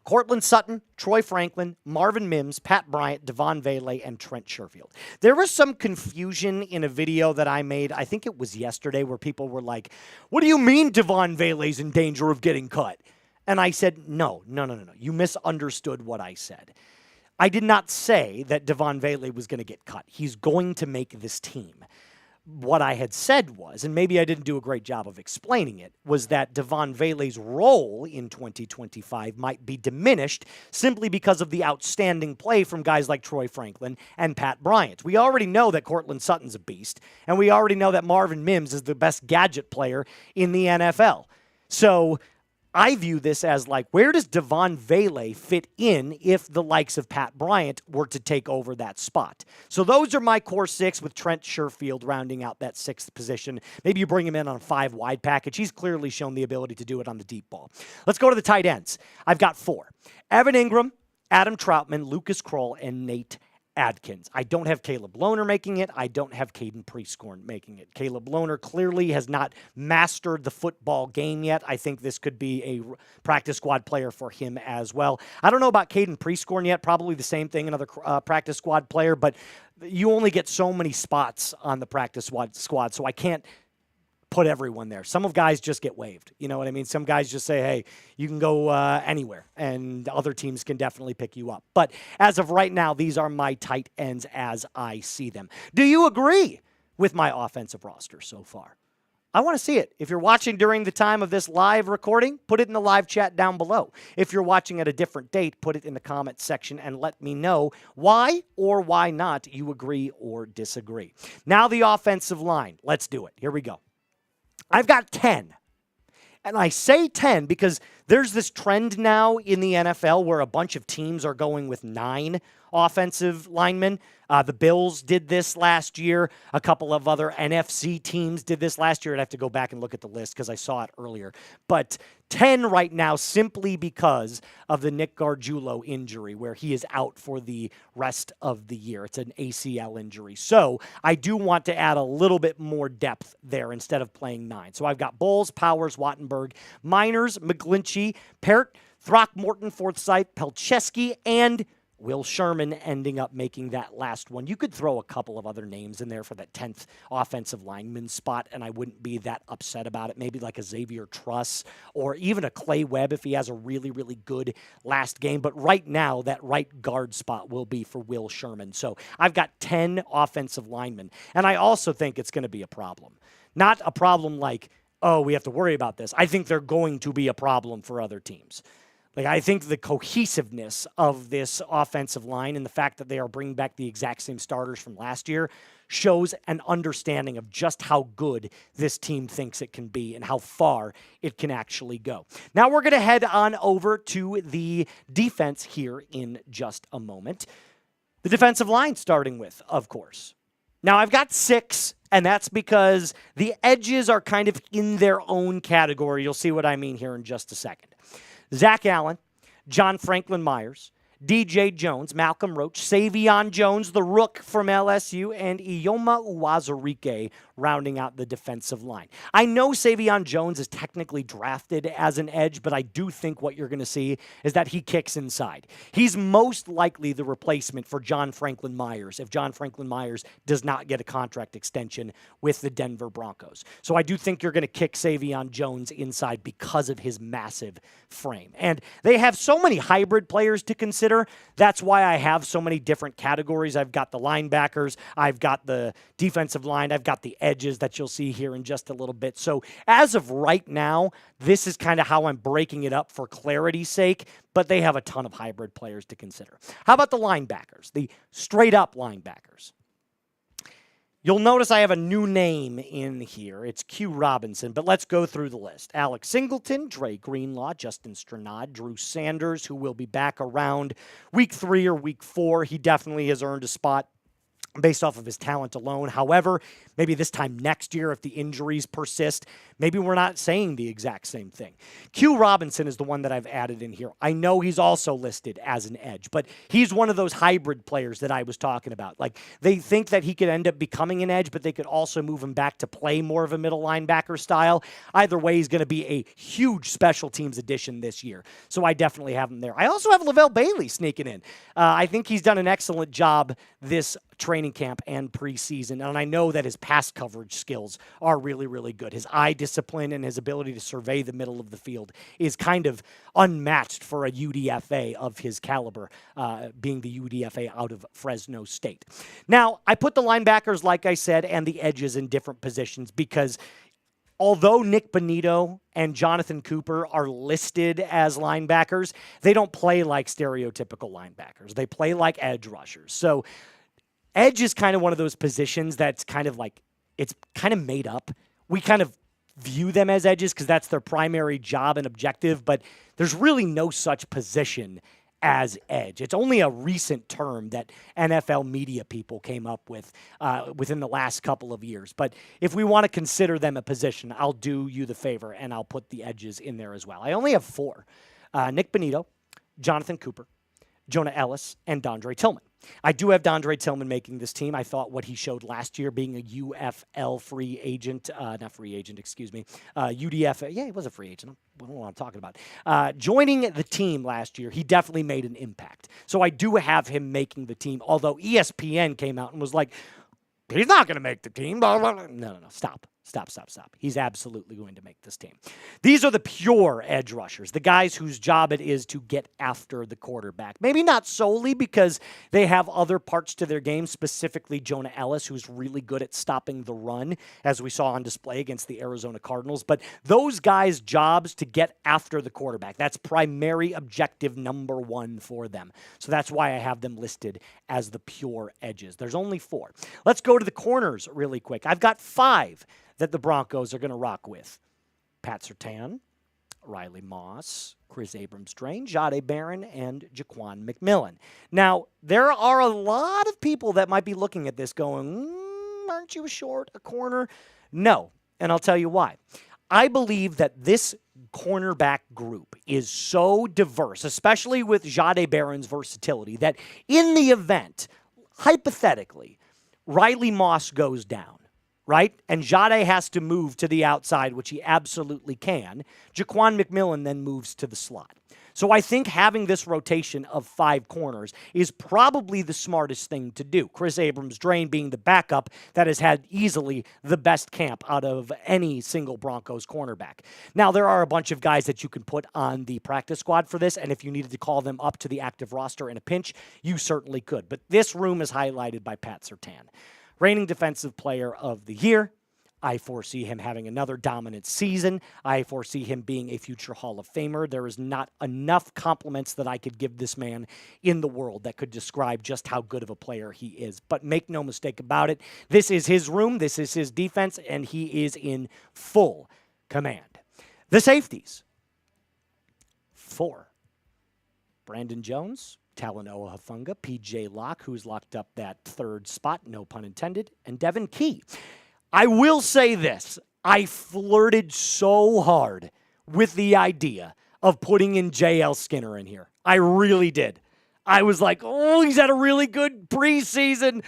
Cortland Sutton, Troy Franklin, Marvin Mims, Pat Bryant, Devon Vele, and Trent Sherfield. There was some confusion in a video that I made, I think it was yesterday, where people were like, what do you mean Devon Vele's in danger of getting cut? And I said, no. You misunderstood what I said. I did not say that Devon Vele was going to get cut. He's going to make this team. What I had said was, and maybe I didn't do a great job of explaining it, was that Devon Vele's role in 2025 might be diminished simply because of the outstanding play from guys like Troy Franklin and Pat Bryant. We already know that Cortland Sutton's a beast, and we already know that Marvin Mims is the best gadget player in the NFL. So I view this as like, where does Devon Vele fit in if the likes of Pat Bryant were to take over that spot? So those are my core 6 with Trent Sherfield rounding out that 6th position. Maybe you bring him in on a 5-wide package. He's clearly shown the ability to do it on the deep ball. Let's go to the tight ends. I've got 4. Evan Ingram, Adam Troutman, Lucas Kroll, and Nate Adkins. I don't have Caleb Lohner making it. I don't have Caden Prescorn making it. Caleb Lohner clearly has not mastered the football game yet. I think this could be a practice squad player for him as well. I don't know about Caden Prescorn yet. Probably the same thing, another practice squad player, but you only get so many spots on the practice squad, so I can't put everyone there. Some of guys just get waived. You know what I mean? Some guys just say, hey, you can go anywhere, and other teams can definitely pick you up. But as of right now, these are my tight ends as I see them. Do you agree with my offensive roster so far? I want to see it. If you're watching during the time of this live recording, put it in the live chat down below. If you're watching at a different date, put it in the comment section and let me know why or why not you agree or disagree. Now the offensive line. Let's do it. Here we go. I've got 10. And I say 10 because there's this trend now in the NFL where a bunch of teams are going with 9 offensive linemen. The Bills did this last year. A couple of other NFC teams did this last year. I'd have to go back and look at the list because I saw it earlier. But 10 right now simply because of the Nick Gargiulo injury where he is out for the rest of the year. It's an ACL injury. So I do want to add a little bit more depth there instead of playing 9. So I've got Bowles, Powers, Wattenberg, Miners, McGlinchey, Parrott, Throckmorton, Forsythe, Pelcheski, and Will Sherman ending up making that last one. You could throw a couple of other names in there for that 10th offensive lineman spot, and I wouldn't be that upset about it. Maybe like a Xavier Truss or even a Clay Webb if he has a really, really good last game. But right now, that right guard spot will be for Will Sherman. So I've got 10 offensive linemen, and I also think it's going to be a problem. Not a problem like, oh, we have to worry about this. I think they're going to be a problem for other teams. Like, I think the cohesiveness of this offensive line and the fact that they are bringing back the exact same starters from last year shows an understanding of just how good this team thinks it can be and how far it can actually go. Now we're going to head on over to the defense here in just a moment. The defensive line starting with, of course. Now I've got 6, and that's because the edges are kind of in their own category. You'll see what I mean here in just a second. Zach Allen, John Franklin Myers, DJ Jones, Malcolm Roach, Savion Jones, the rook from LSU, and Ioma Uwazurike rounding out the defensive line. I know Savion Jones is technically drafted as an edge, but I do think what you're going to see is that he kicks inside. He's most likely the replacement for John Franklin Myers if John Franklin Myers does not get a contract extension with the Denver Broncos. So I do think you're going to kick Savion Jones inside because of his massive frame. And they have so many hybrid players to consider. That's why I have so many different categories. I've got the linebackers, I've got the defensive line, I've got the edges that you'll see here in just a little bit. So as of right now, this is kind of how I'm breaking it up for clarity's sake, but they have a ton of hybrid players to consider. How about the linebackers, the straight up linebackers? You'll notice I have a new name in here. It's Q Robinson, but let's go through the list. Alex Singleton, Dre Greenlaw, Justin Stranad, Drew Sanders, who will be back around week 3 or week 4. He definitely has earned a spot based off of his talent alone. However, maybe this time next year, if the injuries persist, maybe we're not saying the exact same thing. Q Robinson is the one that I've added in here. I know he's also listed as an edge, but he's one of those hybrid players that I was talking about. Like, they think that he could end up becoming an edge, but they could also move him back to play more of a middle linebacker style. Either way, he's going to be a huge special teams addition this year. So I definitely have him there. I also have Lavelle Bailey sneaking in. I think he's done an excellent job this training camp and preseason, and I know that his pass coverage skills are really, really good. His eye discipline and his ability to survey the middle of the field is kind of unmatched for a UDFA of his caliber, being the UDFA out of Fresno State. Now, I put the linebackers, like I said, and the edges in different positions because although Nick Bonito and Jonathan Cooper are listed as linebackers, they don't play like stereotypical linebackers. They play like edge rushers. So edge is kind of one of those positions that's kind of like, it's kind of made up. We kind of view them as edges because that's their primary job and objective, but there's really no such position as edge. It's only a recent term that NFL media people came up with within the last couple of years. But if we want to consider them a position, I'll do you the favor and I'll put the edges in there as well. I only have 4. Nick Bonito, Jonathan Cooper, Jonah Ellis, and Dondre Tillman. I do have Dondre Tillman making this team. I thought what he showed last year being a UFL free agent, not free agent, excuse me, UDF. Yeah, he was a free agent. I don't know what I'm talking about. Joining the team last year, he definitely made an impact. So I do have him making the team, although ESPN came out and was like, he's not going to make the team. Blah, blah, blah. No. Stop. He's absolutely going to make this team. These are the pure edge rushers, the guys whose job it is to get after the quarterback. Maybe not solely because they have other parts to their game, specifically Jonah Ellis, who's really good at stopping the run, as we saw on display against the Arizona Cardinals. But those guys' jobs to get after the quarterback, that's primary objective number one for them. So that's why I have them listed as the pure edges. There's only 4. Let's go to the corners really quick. I've got 5 that the Broncos are going to rock with. Pat Surtain, Riley Moss, Chris Abrams-Drain, Jahdae Barron, and Jaquan McMillan. Now, there are a lot of people that might be looking at this going, aren't you short a corner? No, and I'll tell you why. I believe that this cornerback group is so diverse, especially with Jahdae Barron's versatility, that in the event, hypothetically, Riley Moss goes down, right? And Jahdae has to move to the outside, which he absolutely can. Jaquan McMillan then moves to the slot. So I think having this rotation of 5 corners is probably the smartest thing to do. Chris Abrams-Drain being the backup that has had easily the best camp out of any single Broncos cornerback. Now, there are a bunch of guys that you can put on the practice squad for this, and if you needed to call them up to the active roster in a pinch, you certainly could. But this room is highlighted by Pat Surtain. Reigning Defensive Player of the Year. I foresee him having another dominant season. I foresee him being a future Hall of Famer. There is not enough compliments that I could give this man in the world that could describe just how good of a player he is. But make no mistake about it, this is his room, this is his defense, and he is in full command. The safeties. 4. Brandon Jones, Talanoa Hufanga, P.J. Locke, who's locked up that 3rd spot, no pun intended, and Devin Key. I will say this. I flirted so hard with the idea of putting in J.L. Skinner in here. I really did. I was like, oh, he's had a really good preseason.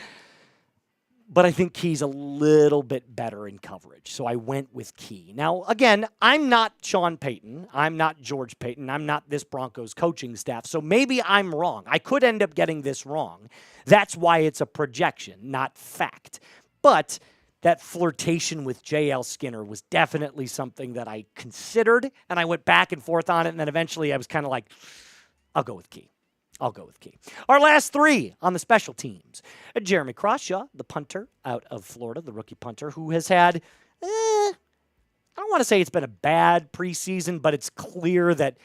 But I think Key's a little bit better in coverage, so I went with Key. Now, again, I'm not Sean Payton. I'm not George Payton. I'm not this Broncos coaching staff, so maybe I'm wrong. I could end up getting this wrong. That's why it's a projection, not fact. But that flirtation with J.L. Skinner was definitely something that I considered, and I went back and forth on it, and then eventually I was kind of like, I'll go with Key. Our last 3 on the special teams. Jeremy Crawshaw, the punter out of Florida, the rookie punter, who has had, I don't want to say it's been a bad preseason, but it's clear that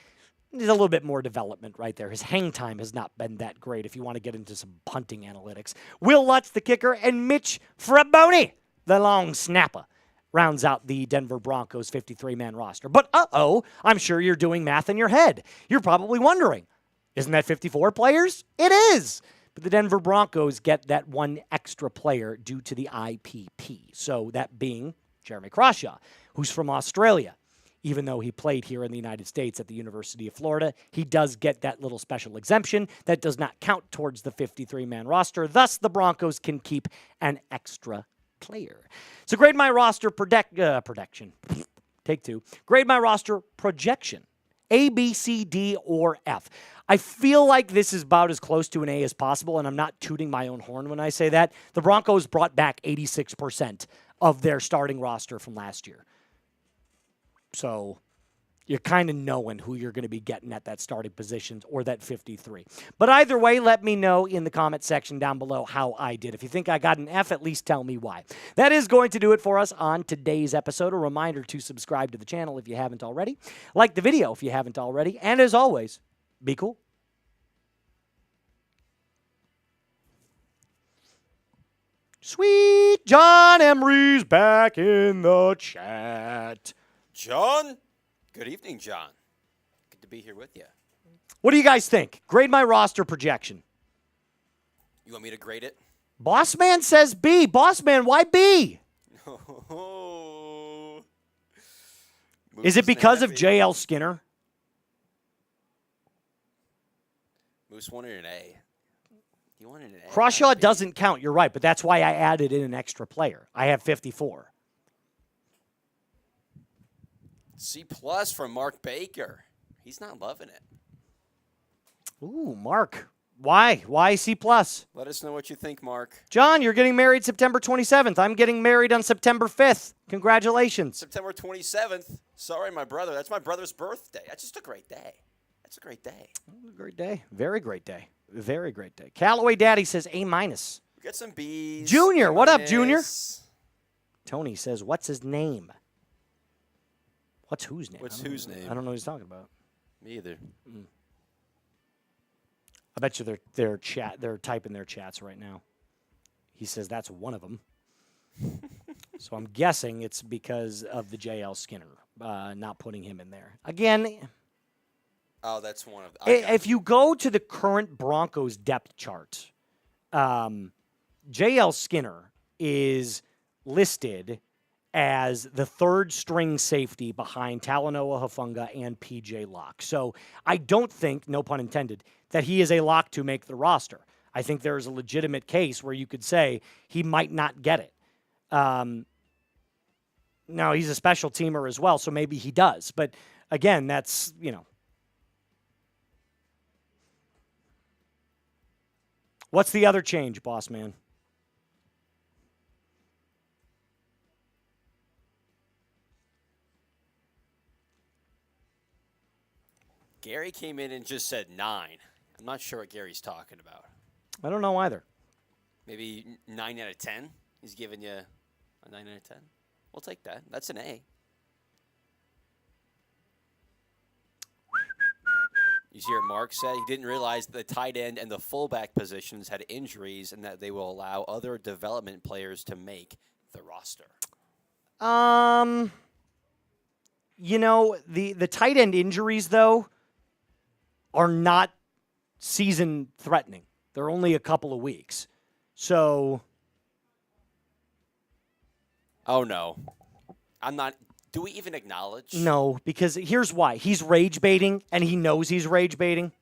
there's a little bit more development right there. His hang time has not been that great if you want to get into some punting analytics. Will Lutz, the kicker, and Mitch Fraboni, the long snapper, rounds out the Denver Broncos 53-man roster. But I'm sure you're doing math in your head. You're probably wondering, isn't that 54 players? It is. But the Denver Broncos get that 1 extra player due to the IPP. So that being Jeremy Crawshaw, who's from Australia. Even though he played here in the United States at the University of Florida, he does get that little special exemption that does not count towards the 53-man roster. Thus, the Broncos can keep an extra player. So grade my roster projection. Take 2. Grade my roster projection. A, B, C, D, or F. I feel like this is about as close to an A as possible, and I'm not tooting my own horn when I say that. The Broncos brought back 86% of their starting roster from last year. So you're kind of knowing who you're going to be getting at that starting positions or that 53. But either way, let me know in the comment section down below how I did. If you think I got an F, at least tell me why. That is going to do it for us on today's episode. A reminder to subscribe to the channel if you haven't already. Like the video if you haven't already. And as always, be cool. Sweet John Emery's back in the chat. John? Good evening, John. Good to be here with you. What do you guys think? Grade my roster projection. You want me to grade it? Boss Man says B. Boss Man, why B? Is it because of J.L. Skinner? Moose wanted an A. You wanted an A, Crawshaw not a B. doesn't count. You're right, but that's why I added in an extra player. I have 54. C+ from Mark Baker. He's not loving it. Ooh, Mark. Why? Why C+? Let us know what you think, Mark. John, you're getting married September 27th. I'm getting married on September 5th. Congratulations. September 27th. Sorry, my brother. That's my brother's birthday. That's just a great day. That's a great day. Great day. Very great day. Very great day. Callaway Daddy says A-. We got some B's. Junior, what up, Junior? A-. Tony says, what's his name? What's whose name? What's whose name? I don't know what he's talking about. Me either. I bet you they're typing their chats right now. He says that's one of them. So I'm guessing it's because of the JL Skinner not putting him in there. Again, Oh, that's one of them. if you go to the current Broncos depth chart, JL Skinner is listed as the third string safety behind Talanoa Hufanga and PJ Locke. So I don't think, no pun intended, that he is a lock to make the roster. I think there's a legitimate case where you could say he might not get it. Now, he's a special teamer as well, so maybe he does. But again, that's, What's the other change, boss man? Gary came in and just said 9. I'm not sure what Gary's talking about. I don't know either. Maybe 9 out of 10? He's giving you a 9 out of 10? We'll take that. That's an A. You see what Mark said? He didn't realize the tight end and the fullback positions had injuries and that they will allow other development players to make the roster. The tight end injuries, though, are not season threatening. They're only a couple of weeks. So. Oh, no. I'm not. Do we even acknowledge? No, because here's why. He's rage baiting, and he knows he's rage baiting.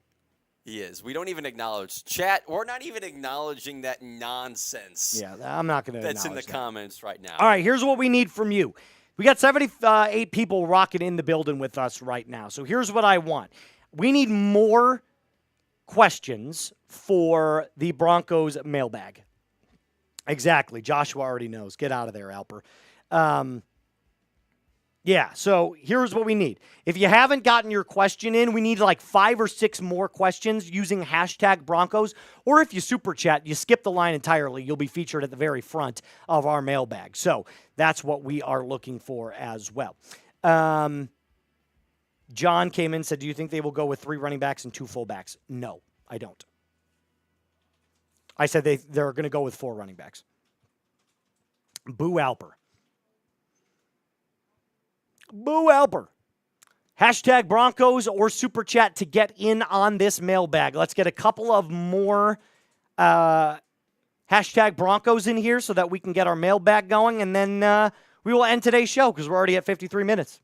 He is. We don't even acknowledge. Chat, we're not even acknowledging that nonsense. Yeah, I'm not going to That's in the comments right now. All right, here's what we need from you. We got 78 people rocking in the building with us right now. So here's what I want. We need more questions for the Broncos mailbag. Exactly. Joshua already knows. Get out of there, Alper. So here's what we need. If you haven't gotten your question in, we need like 5 or 6 more questions using hashtag Broncos. Or if you super chat, you skip the line entirely. You'll be featured at the very front of our mailbag. So that's what we are looking for as well. John came in and said, do you think they will go with 3 running backs and 2 fullbacks? No, I don't. I said they're going to go with 4 running backs. Boo Alper. Boo Alper. Hashtag Broncos or Super Chat to get in on this mailbag. Let's get a couple of more hashtag Broncos in here so that we can get our mailbag going, and then we will end today's show because we're already at 53 minutes.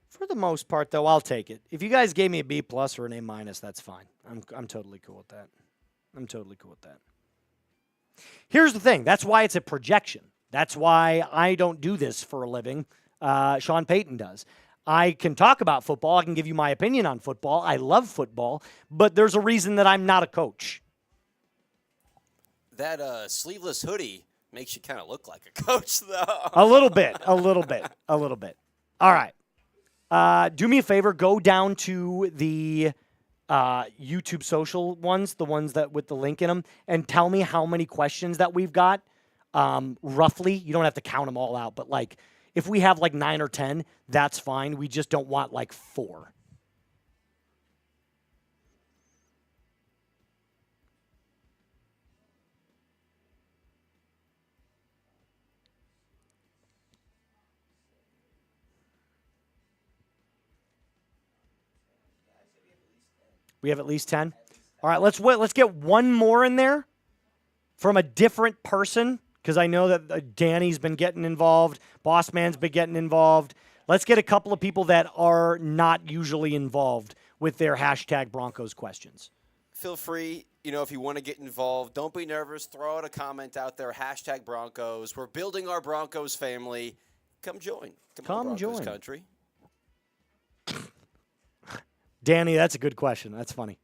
For the most part, though, I'll take it. If you guys gave me a B+ or an A-, that's fine. I'm totally cool with that. I'm totally cool with that. Here's the thing. That's why it's a projection. That's why I don't do this for a living. Sean Payton does. I can talk about football. I can give you my opinion on football. I love football. But there's a reason that I'm not a coach. That sleeveless hoodie makes you kind of look like a coach, though. A little bit. All right. Do me a favor, go down to the YouTube social ones, the ones that with the link in them, and tell me how many questions that we've got, roughly. You don't have to count them all out, but like if we have like 9 or 10, that's fine. We just don't want like 4. We have at least 10? All right, let's get one more in there from a different person, because I know that Danny's been getting involved. Boss Man's been getting involved. Let's get a couple of people that are not usually involved with their hashtag Broncos questions. Feel free, if you want to get involved, don't be nervous. Throw out a comment out there, hashtag Broncos. We're building our Broncos family. Come join. Come on, Broncos join. country. Danny, that's a good question. That's funny.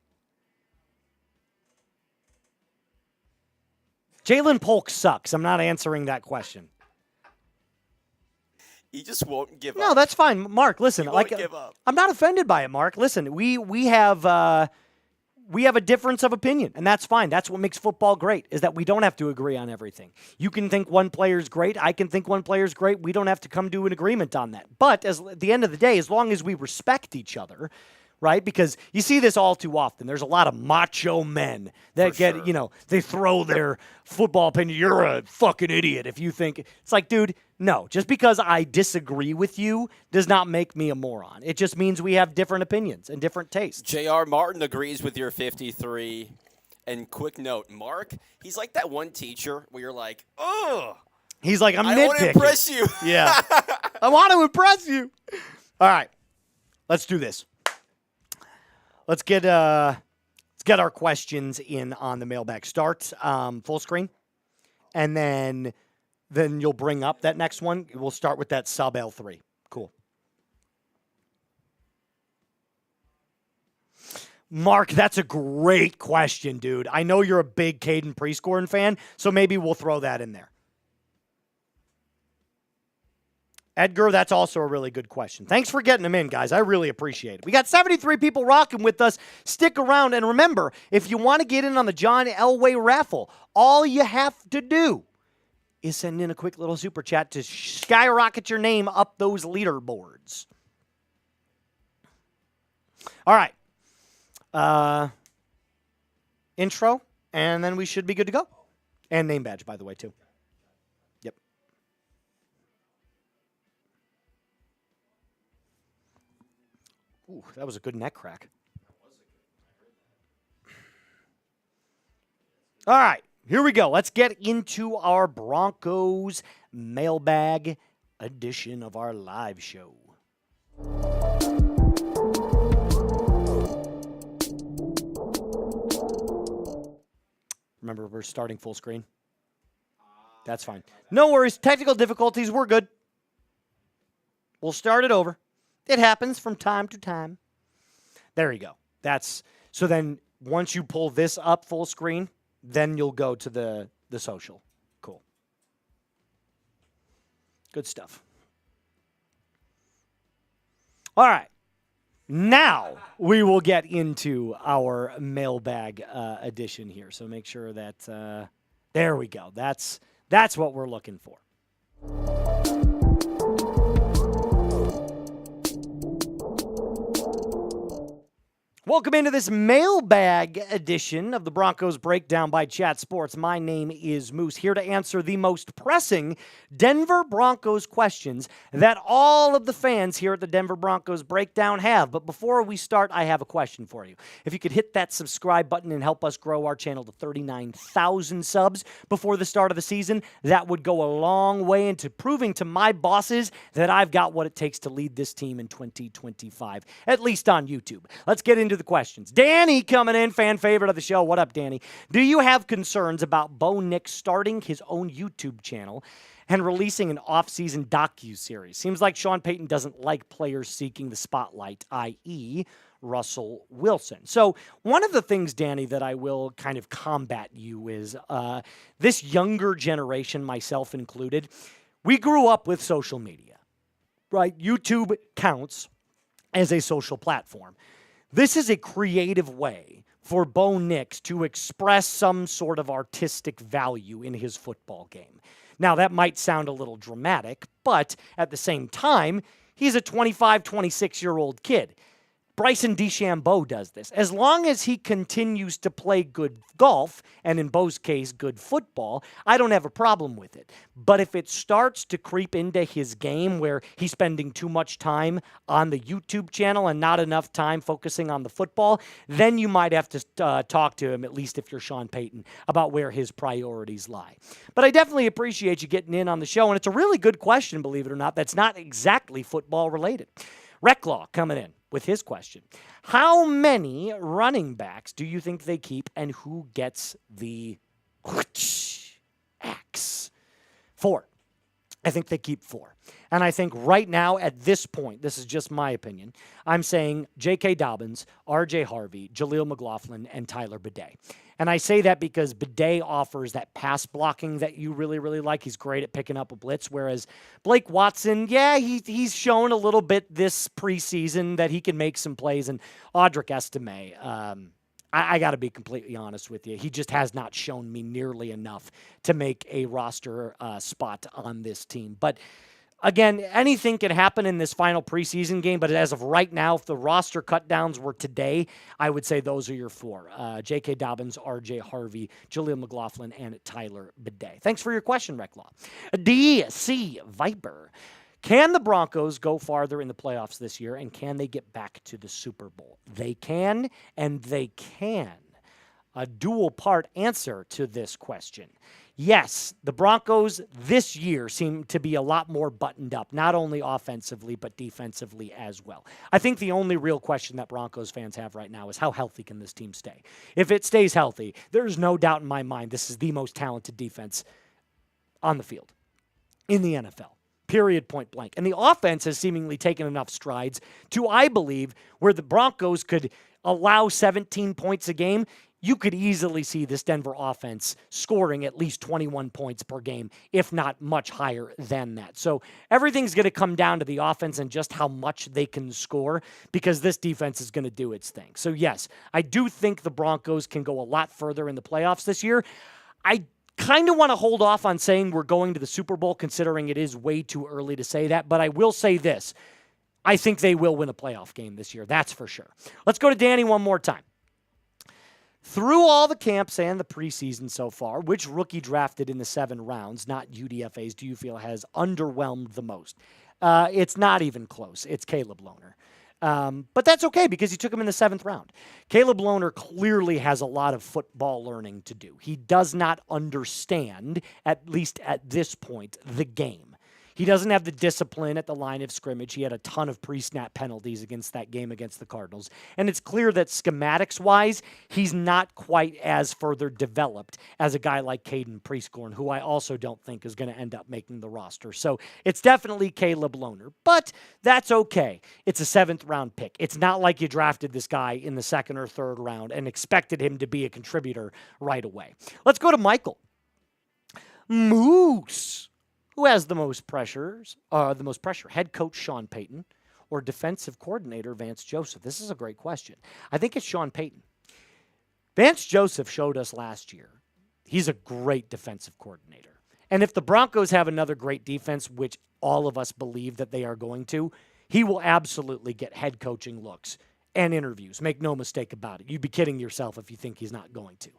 Jalen Polk sucks. I'm not answering that question. He just won't give up. No, that's fine. Mark, listen. He won't give up. I'm not offended by it, Mark. Listen, we have a difference of opinion, and that's fine. That's what makes football great, is that we don't have to agree on everything. You can think one player's great. I can think one player's great. We don't have to come to an agreement on that. But at the end of the day, as long as we respect each other, right? Because you see this all too often. There's a lot of macho men that they throw their football opinion. You're a fucking idiot if you think. It's like, dude, no. Just because I disagree with you does not make me a moron. It just means we have different opinions and different tastes. J.R. Martin agrees with your 53. And quick note, Mark, he's like that one teacher where you're like, oh. He's like, I want to impress you. Yeah. I want to impress you. All right. Let's do this. Let's get our questions in on the mailbag. Start full screen, and then you'll bring up that next one. We'll start with that sub L3. Cool. Mark, that's a great question, dude. I know you're a big Caden Prescorn fan, so maybe we'll throw that in there. Edgar, that's also a really good question. Thanks for getting them in, guys. I really appreciate it. We got 73 people rocking with us. Stick around. And remember, if you want to get in on the John Elway raffle, all you have to do is send in a quick little super chat to skyrocket your name up those leaderboards. All right. Intro, and then we should be good to go. And name badge, by the way, too. Ooh, that was a good neck crack. All right, here we go. Let's get into our Broncos mailbag edition of our live show. Remember, we're starting full screen. That's fine. No worries. Technical difficulties, we're good. We'll start it over. It happens from time to time. There you go. So then once you pull this up full screen, then you'll go to the social. Cool. Good stuff. All right. Now we will get into our mailbag edition here. So make sure that there we go. That's what we're looking for. Welcome into this mailbag edition of the Broncos Breakdown by Chat Sports. My name is Moose, here to answer the most pressing Denver Broncos questions that all of the fans here at the Denver Broncos Breakdown have. But before we start, I have a question for you. If you could hit that subscribe button and help us grow our channel to 39,000 subs before the start of the season, that would go a long way into proving to my bosses that I've got what it takes to lead this team in 2025, at least on YouTube. Let's get into the questions. Danny coming in, fan favorite of the show. What up, Danny? Do you have concerns about Bo Nix starting his own YouTube channel and releasing an off-season docu-series? Seems like Sean Payton doesn't like players seeking the spotlight, i.e., Russell Wilson. So one of the things, Danny, that I will kind of combat you is this younger generation, myself included, we grew up with social media, right? YouTube counts as a social platform. This is a creative way for Bo Nix to express some sort of artistic value in his football game. Now, that might sound a little dramatic, but at the same time, he's a 25, 26-year-old kid. Bryson DeChambeau does this. As long as he continues to play good golf, and in Bo's case, good football, I don't have a problem with it. But if it starts to creep into his game where he's spending too much time on the YouTube channel and not enough time focusing on the football, then you might have to talk to him, at least if you're Sean Payton, about where his priorities lie. But I definitely appreciate you getting in on the show, and it's a really good question, believe it or not, that's not exactly football related. Reclaw coming in with his question. How many running backs do you think they keep, and who gets the axe? 4. I think they keep 4. And I think right now, at this point, this is just my opinion, I'm saying J.K. Dobbins, R.J. Harvey, Jaleel McLaughlin, and Tyler Bidet. And I say that because Bidet offers that pass blocking that you really, really like. He's great at picking up a blitz, whereas Blake Watson, yeah, he's shown a little bit this preseason that he can make some plays. And Audric Estime, I got to be completely honest with you. He just has not shown me nearly enough to make a roster spot on this team. But again, anything can happen in this final preseason game, but as of right now, if the roster cutdowns were today, I would say those are your 4. J.K. Dobbins, R.J. Harvey, Jaleel McLaughlin, and Tyler Bidet. Thanks for your question, Reclaw. D.C. Viper. Can the Broncos go farther in the playoffs this year, and can they get back to the Super Bowl? They can, and they can. A dual-part answer to this question. Yes, the Broncos this year seem to be a lot more buttoned up, not only offensively, but defensively as well. I think the only real question that Broncos fans have right now is how healthy can this team stay? If it stays healthy, there's no doubt in my mind this is the most talented defense on the field in the NFL. Period, point blank. And the offense has seemingly taken enough strides to, I believe, where the Broncos could allow 17 points a game. You could easily see this Denver offense scoring at least 21 points per game, if not much higher than that. So everything's going to come down to the offense and just how much they can score, because this defense is going to do its thing. So yes, I do think the Broncos can go a lot further in the playoffs this year. I kind of want to hold off on saying we're going to the Super Bowl, considering it is way too early to say that, but I will say this. I think they will win a playoff game this year. That's for sure. Let's go to Danny one more time. Through all the camps and the preseason so far, which rookie drafted in the 7 rounds, not UDFAs, do you feel has underwhelmed the most? It's not even close. It's Caleb Lohner. But that's okay because he took him in the 7th round. Caleb Lohner clearly has a lot of football learning to do. He does not understand, at least at this point, the game. He doesn't have the discipline at the line of scrimmage. He had a ton of pre-snap penalties against that game against the Cardinals. And it's clear that schematics-wise, he's not quite as further developed as a guy like Caden Prescorn, who I also don't think is going to end up making the roster. So it's definitely Caleb Lohner. But that's okay. It's a 7th-round pick. It's not like you drafted this guy in the 2nd or 3rd round and expected him to be a contributor right away. Let's go to Michael. Moose. Who has the most pressure? Head coach Sean Payton or defensive coordinator Vance Joseph? This is a great question. I think it's Sean Payton. Vance Joseph showed us last year he's a great defensive coordinator. And if the Broncos have another great defense, which all of us believe that they are going to, he will absolutely get head coaching looks and interviews. Make no mistake about it. You'd be kidding yourself if you think he's not going to.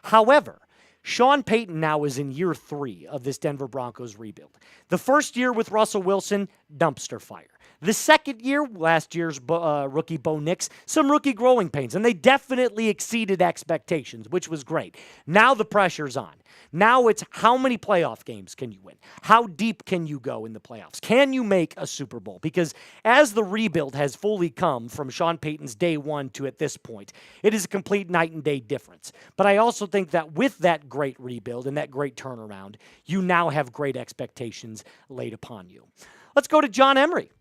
However, Sean Payton now is in year 3 of this Denver Broncos rebuild. The first year with Russell Wilson, dumpster fire. The second year, last year's rookie Bo Nix, some rookie growing pains, and they definitely exceeded expectations, which was great. Now the pressure's on. Now it's how many playoff games can you win? How deep can you go in the playoffs? Can you make a Super Bowl? Because as the rebuild has fully come from Sean Payton's day 1 to at this point, it is a complete night and day difference. But I also think that with that great rebuild and that great turnaround, you now have great expectations laid upon you. Let's go to John Emery.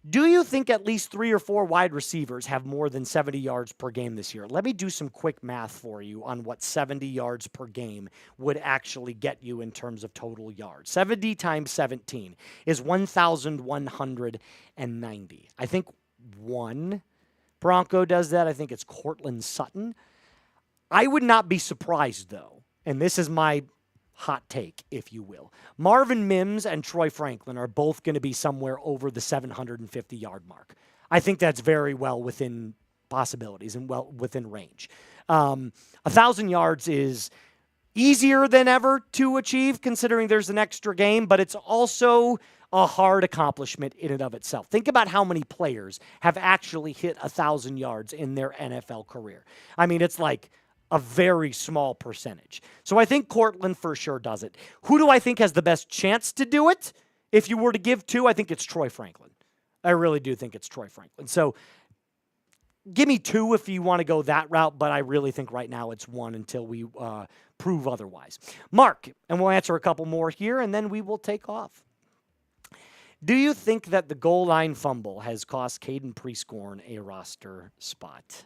Do you think at least 3 or 4 wide receivers have more than 70 yards per game this year? Let me do some quick math for you on what 70 yards per game would actually get you in terms of total yards. 70 times 17 is 1,190. I think one Bronco does that. I think it's Cortland Sutton. I would not be surprised, though, and this is my hot take, if you will. Marvin Mims and Troy Franklin are both going to be somewhere over the 750-yard mark. I think that's very well within possibilities and well within range. 1,000 yards is easier than ever to achieve considering there's an extra game, but it's also a hard accomplishment in and of itself. Think about how many players have actually hit 1,000 yards in their NFL career. I mean, it's like a very small percentage. So I think Cortland for sure does it. Who do I think has the best chance to do it? If you were to give two, I think it's Troy Franklin. I really do think it's Troy Franklin. So give me two if you want to go that route, but I really think right now it's one until we prove otherwise. Mark, and we'll answer a couple more here, and then we will take off. Do you think that the goal line fumble has cost Caden Prescorn a roster spot?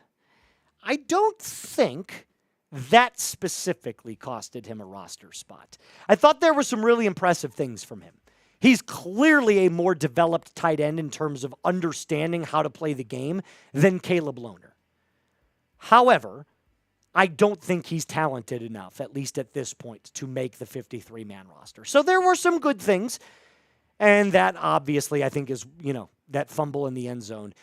I don't think that specifically costed him a roster spot. I thought there were some really impressive things from him. He's clearly a more developed tight end in terms of understanding how to play the game than Caleb Lohner. However, I don't think he's talented enough, at least at this point, to make the 53-man roster. So there were some good things. And that obviously, I think, is, that fumble in the end zone.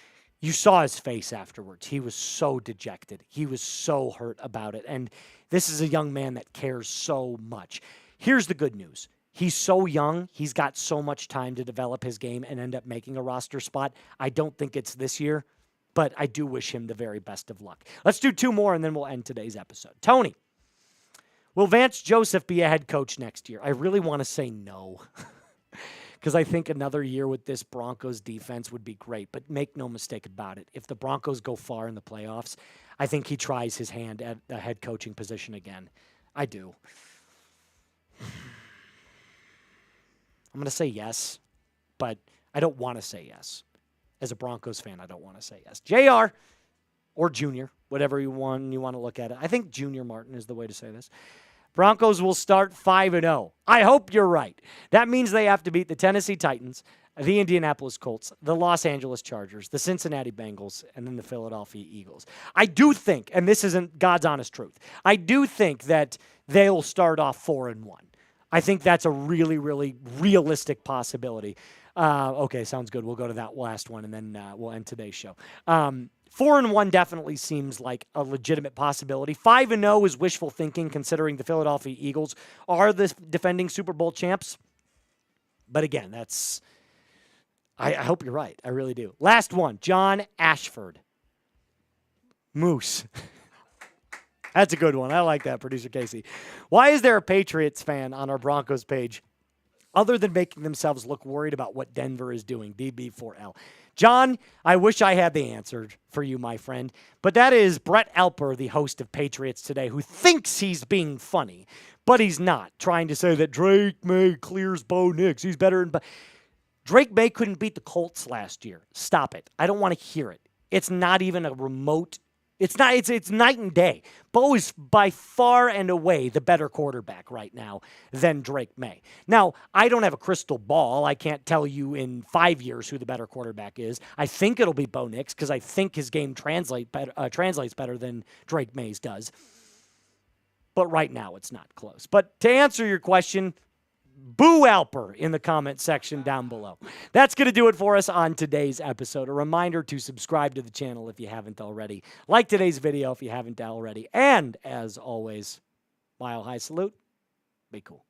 You saw his face afterwards. He was so dejected. He was so hurt about it. And this is a young man that cares so much. Here's the good news. He's so young. He's got so much time to develop his game and end up making a roster spot. I don't think it's this year, but I do wish him the very best of luck. Let's do two more, and then we'll end today's episode. Tony, will Vance Joseph be a head coach next year? I really want to say no. Because I think another year with this Broncos defense would be great. But make no mistake about it. If the Broncos go far in the playoffs, I think he tries his hand at the head coaching position again. I do. I'm going to say yes, but I don't want to say yes. As a Broncos fan, I don't want to say yes. JR or Junior, whatever you want to look at it. I think Junior Martin is the way to say this. Broncos will start 5-0. I hope you're right. That means they have to beat the Tennessee Titans, the Indianapolis Colts, the Los Angeles Chargers, the Cincinnati Bengals, and then the Philadelphia Eagles. I do think, and this isn't God's honest truth, I do think that they'll start off 4-1. I think that's a really, really realistic possibility. Okay, sounds good. We'll go to that last one, and then we'll end today's show. 4-1 definitely seems like a legitimate possibility. 5-0 is wishful thinking, considering the Philadelphia Eagles are the defending Super Bowl champs. But again, I hope you're right. I really do. Last one, John Ashford. Moose. That's a good one. I like that, Producer Casey. Why is there a Patriots fan on our Broncos page other than making themselves look worried about what Denver is doing? DB4L. John, I wish I had the answer for you, my friend, but that is Brett Elper, the host of Patriots Today, who thinks he's being funny, but he's not, trying to say that Drake May clears Bo Nix. He's better than Drake May couldn't beat the Colts last year. Stop it. I don't want to hear it. It's not even a remote. It's night and day. Bo is by far and away the better quarterback right now than Drake May. Now, I don't have a crystal ball. I can't tell you in 5 years who the better quarterback is. I think it'll be Bo Nix because I think his game translates better than Drake May's does. But right now, it's not close. But to answer your question, boo Alper in the comment section down below. That's going to do it for us on today's episode. A reminder to subscribe to the channel if you haven't already. Like today's video if you haven't already. And as always, Mile High Salute. Be cool.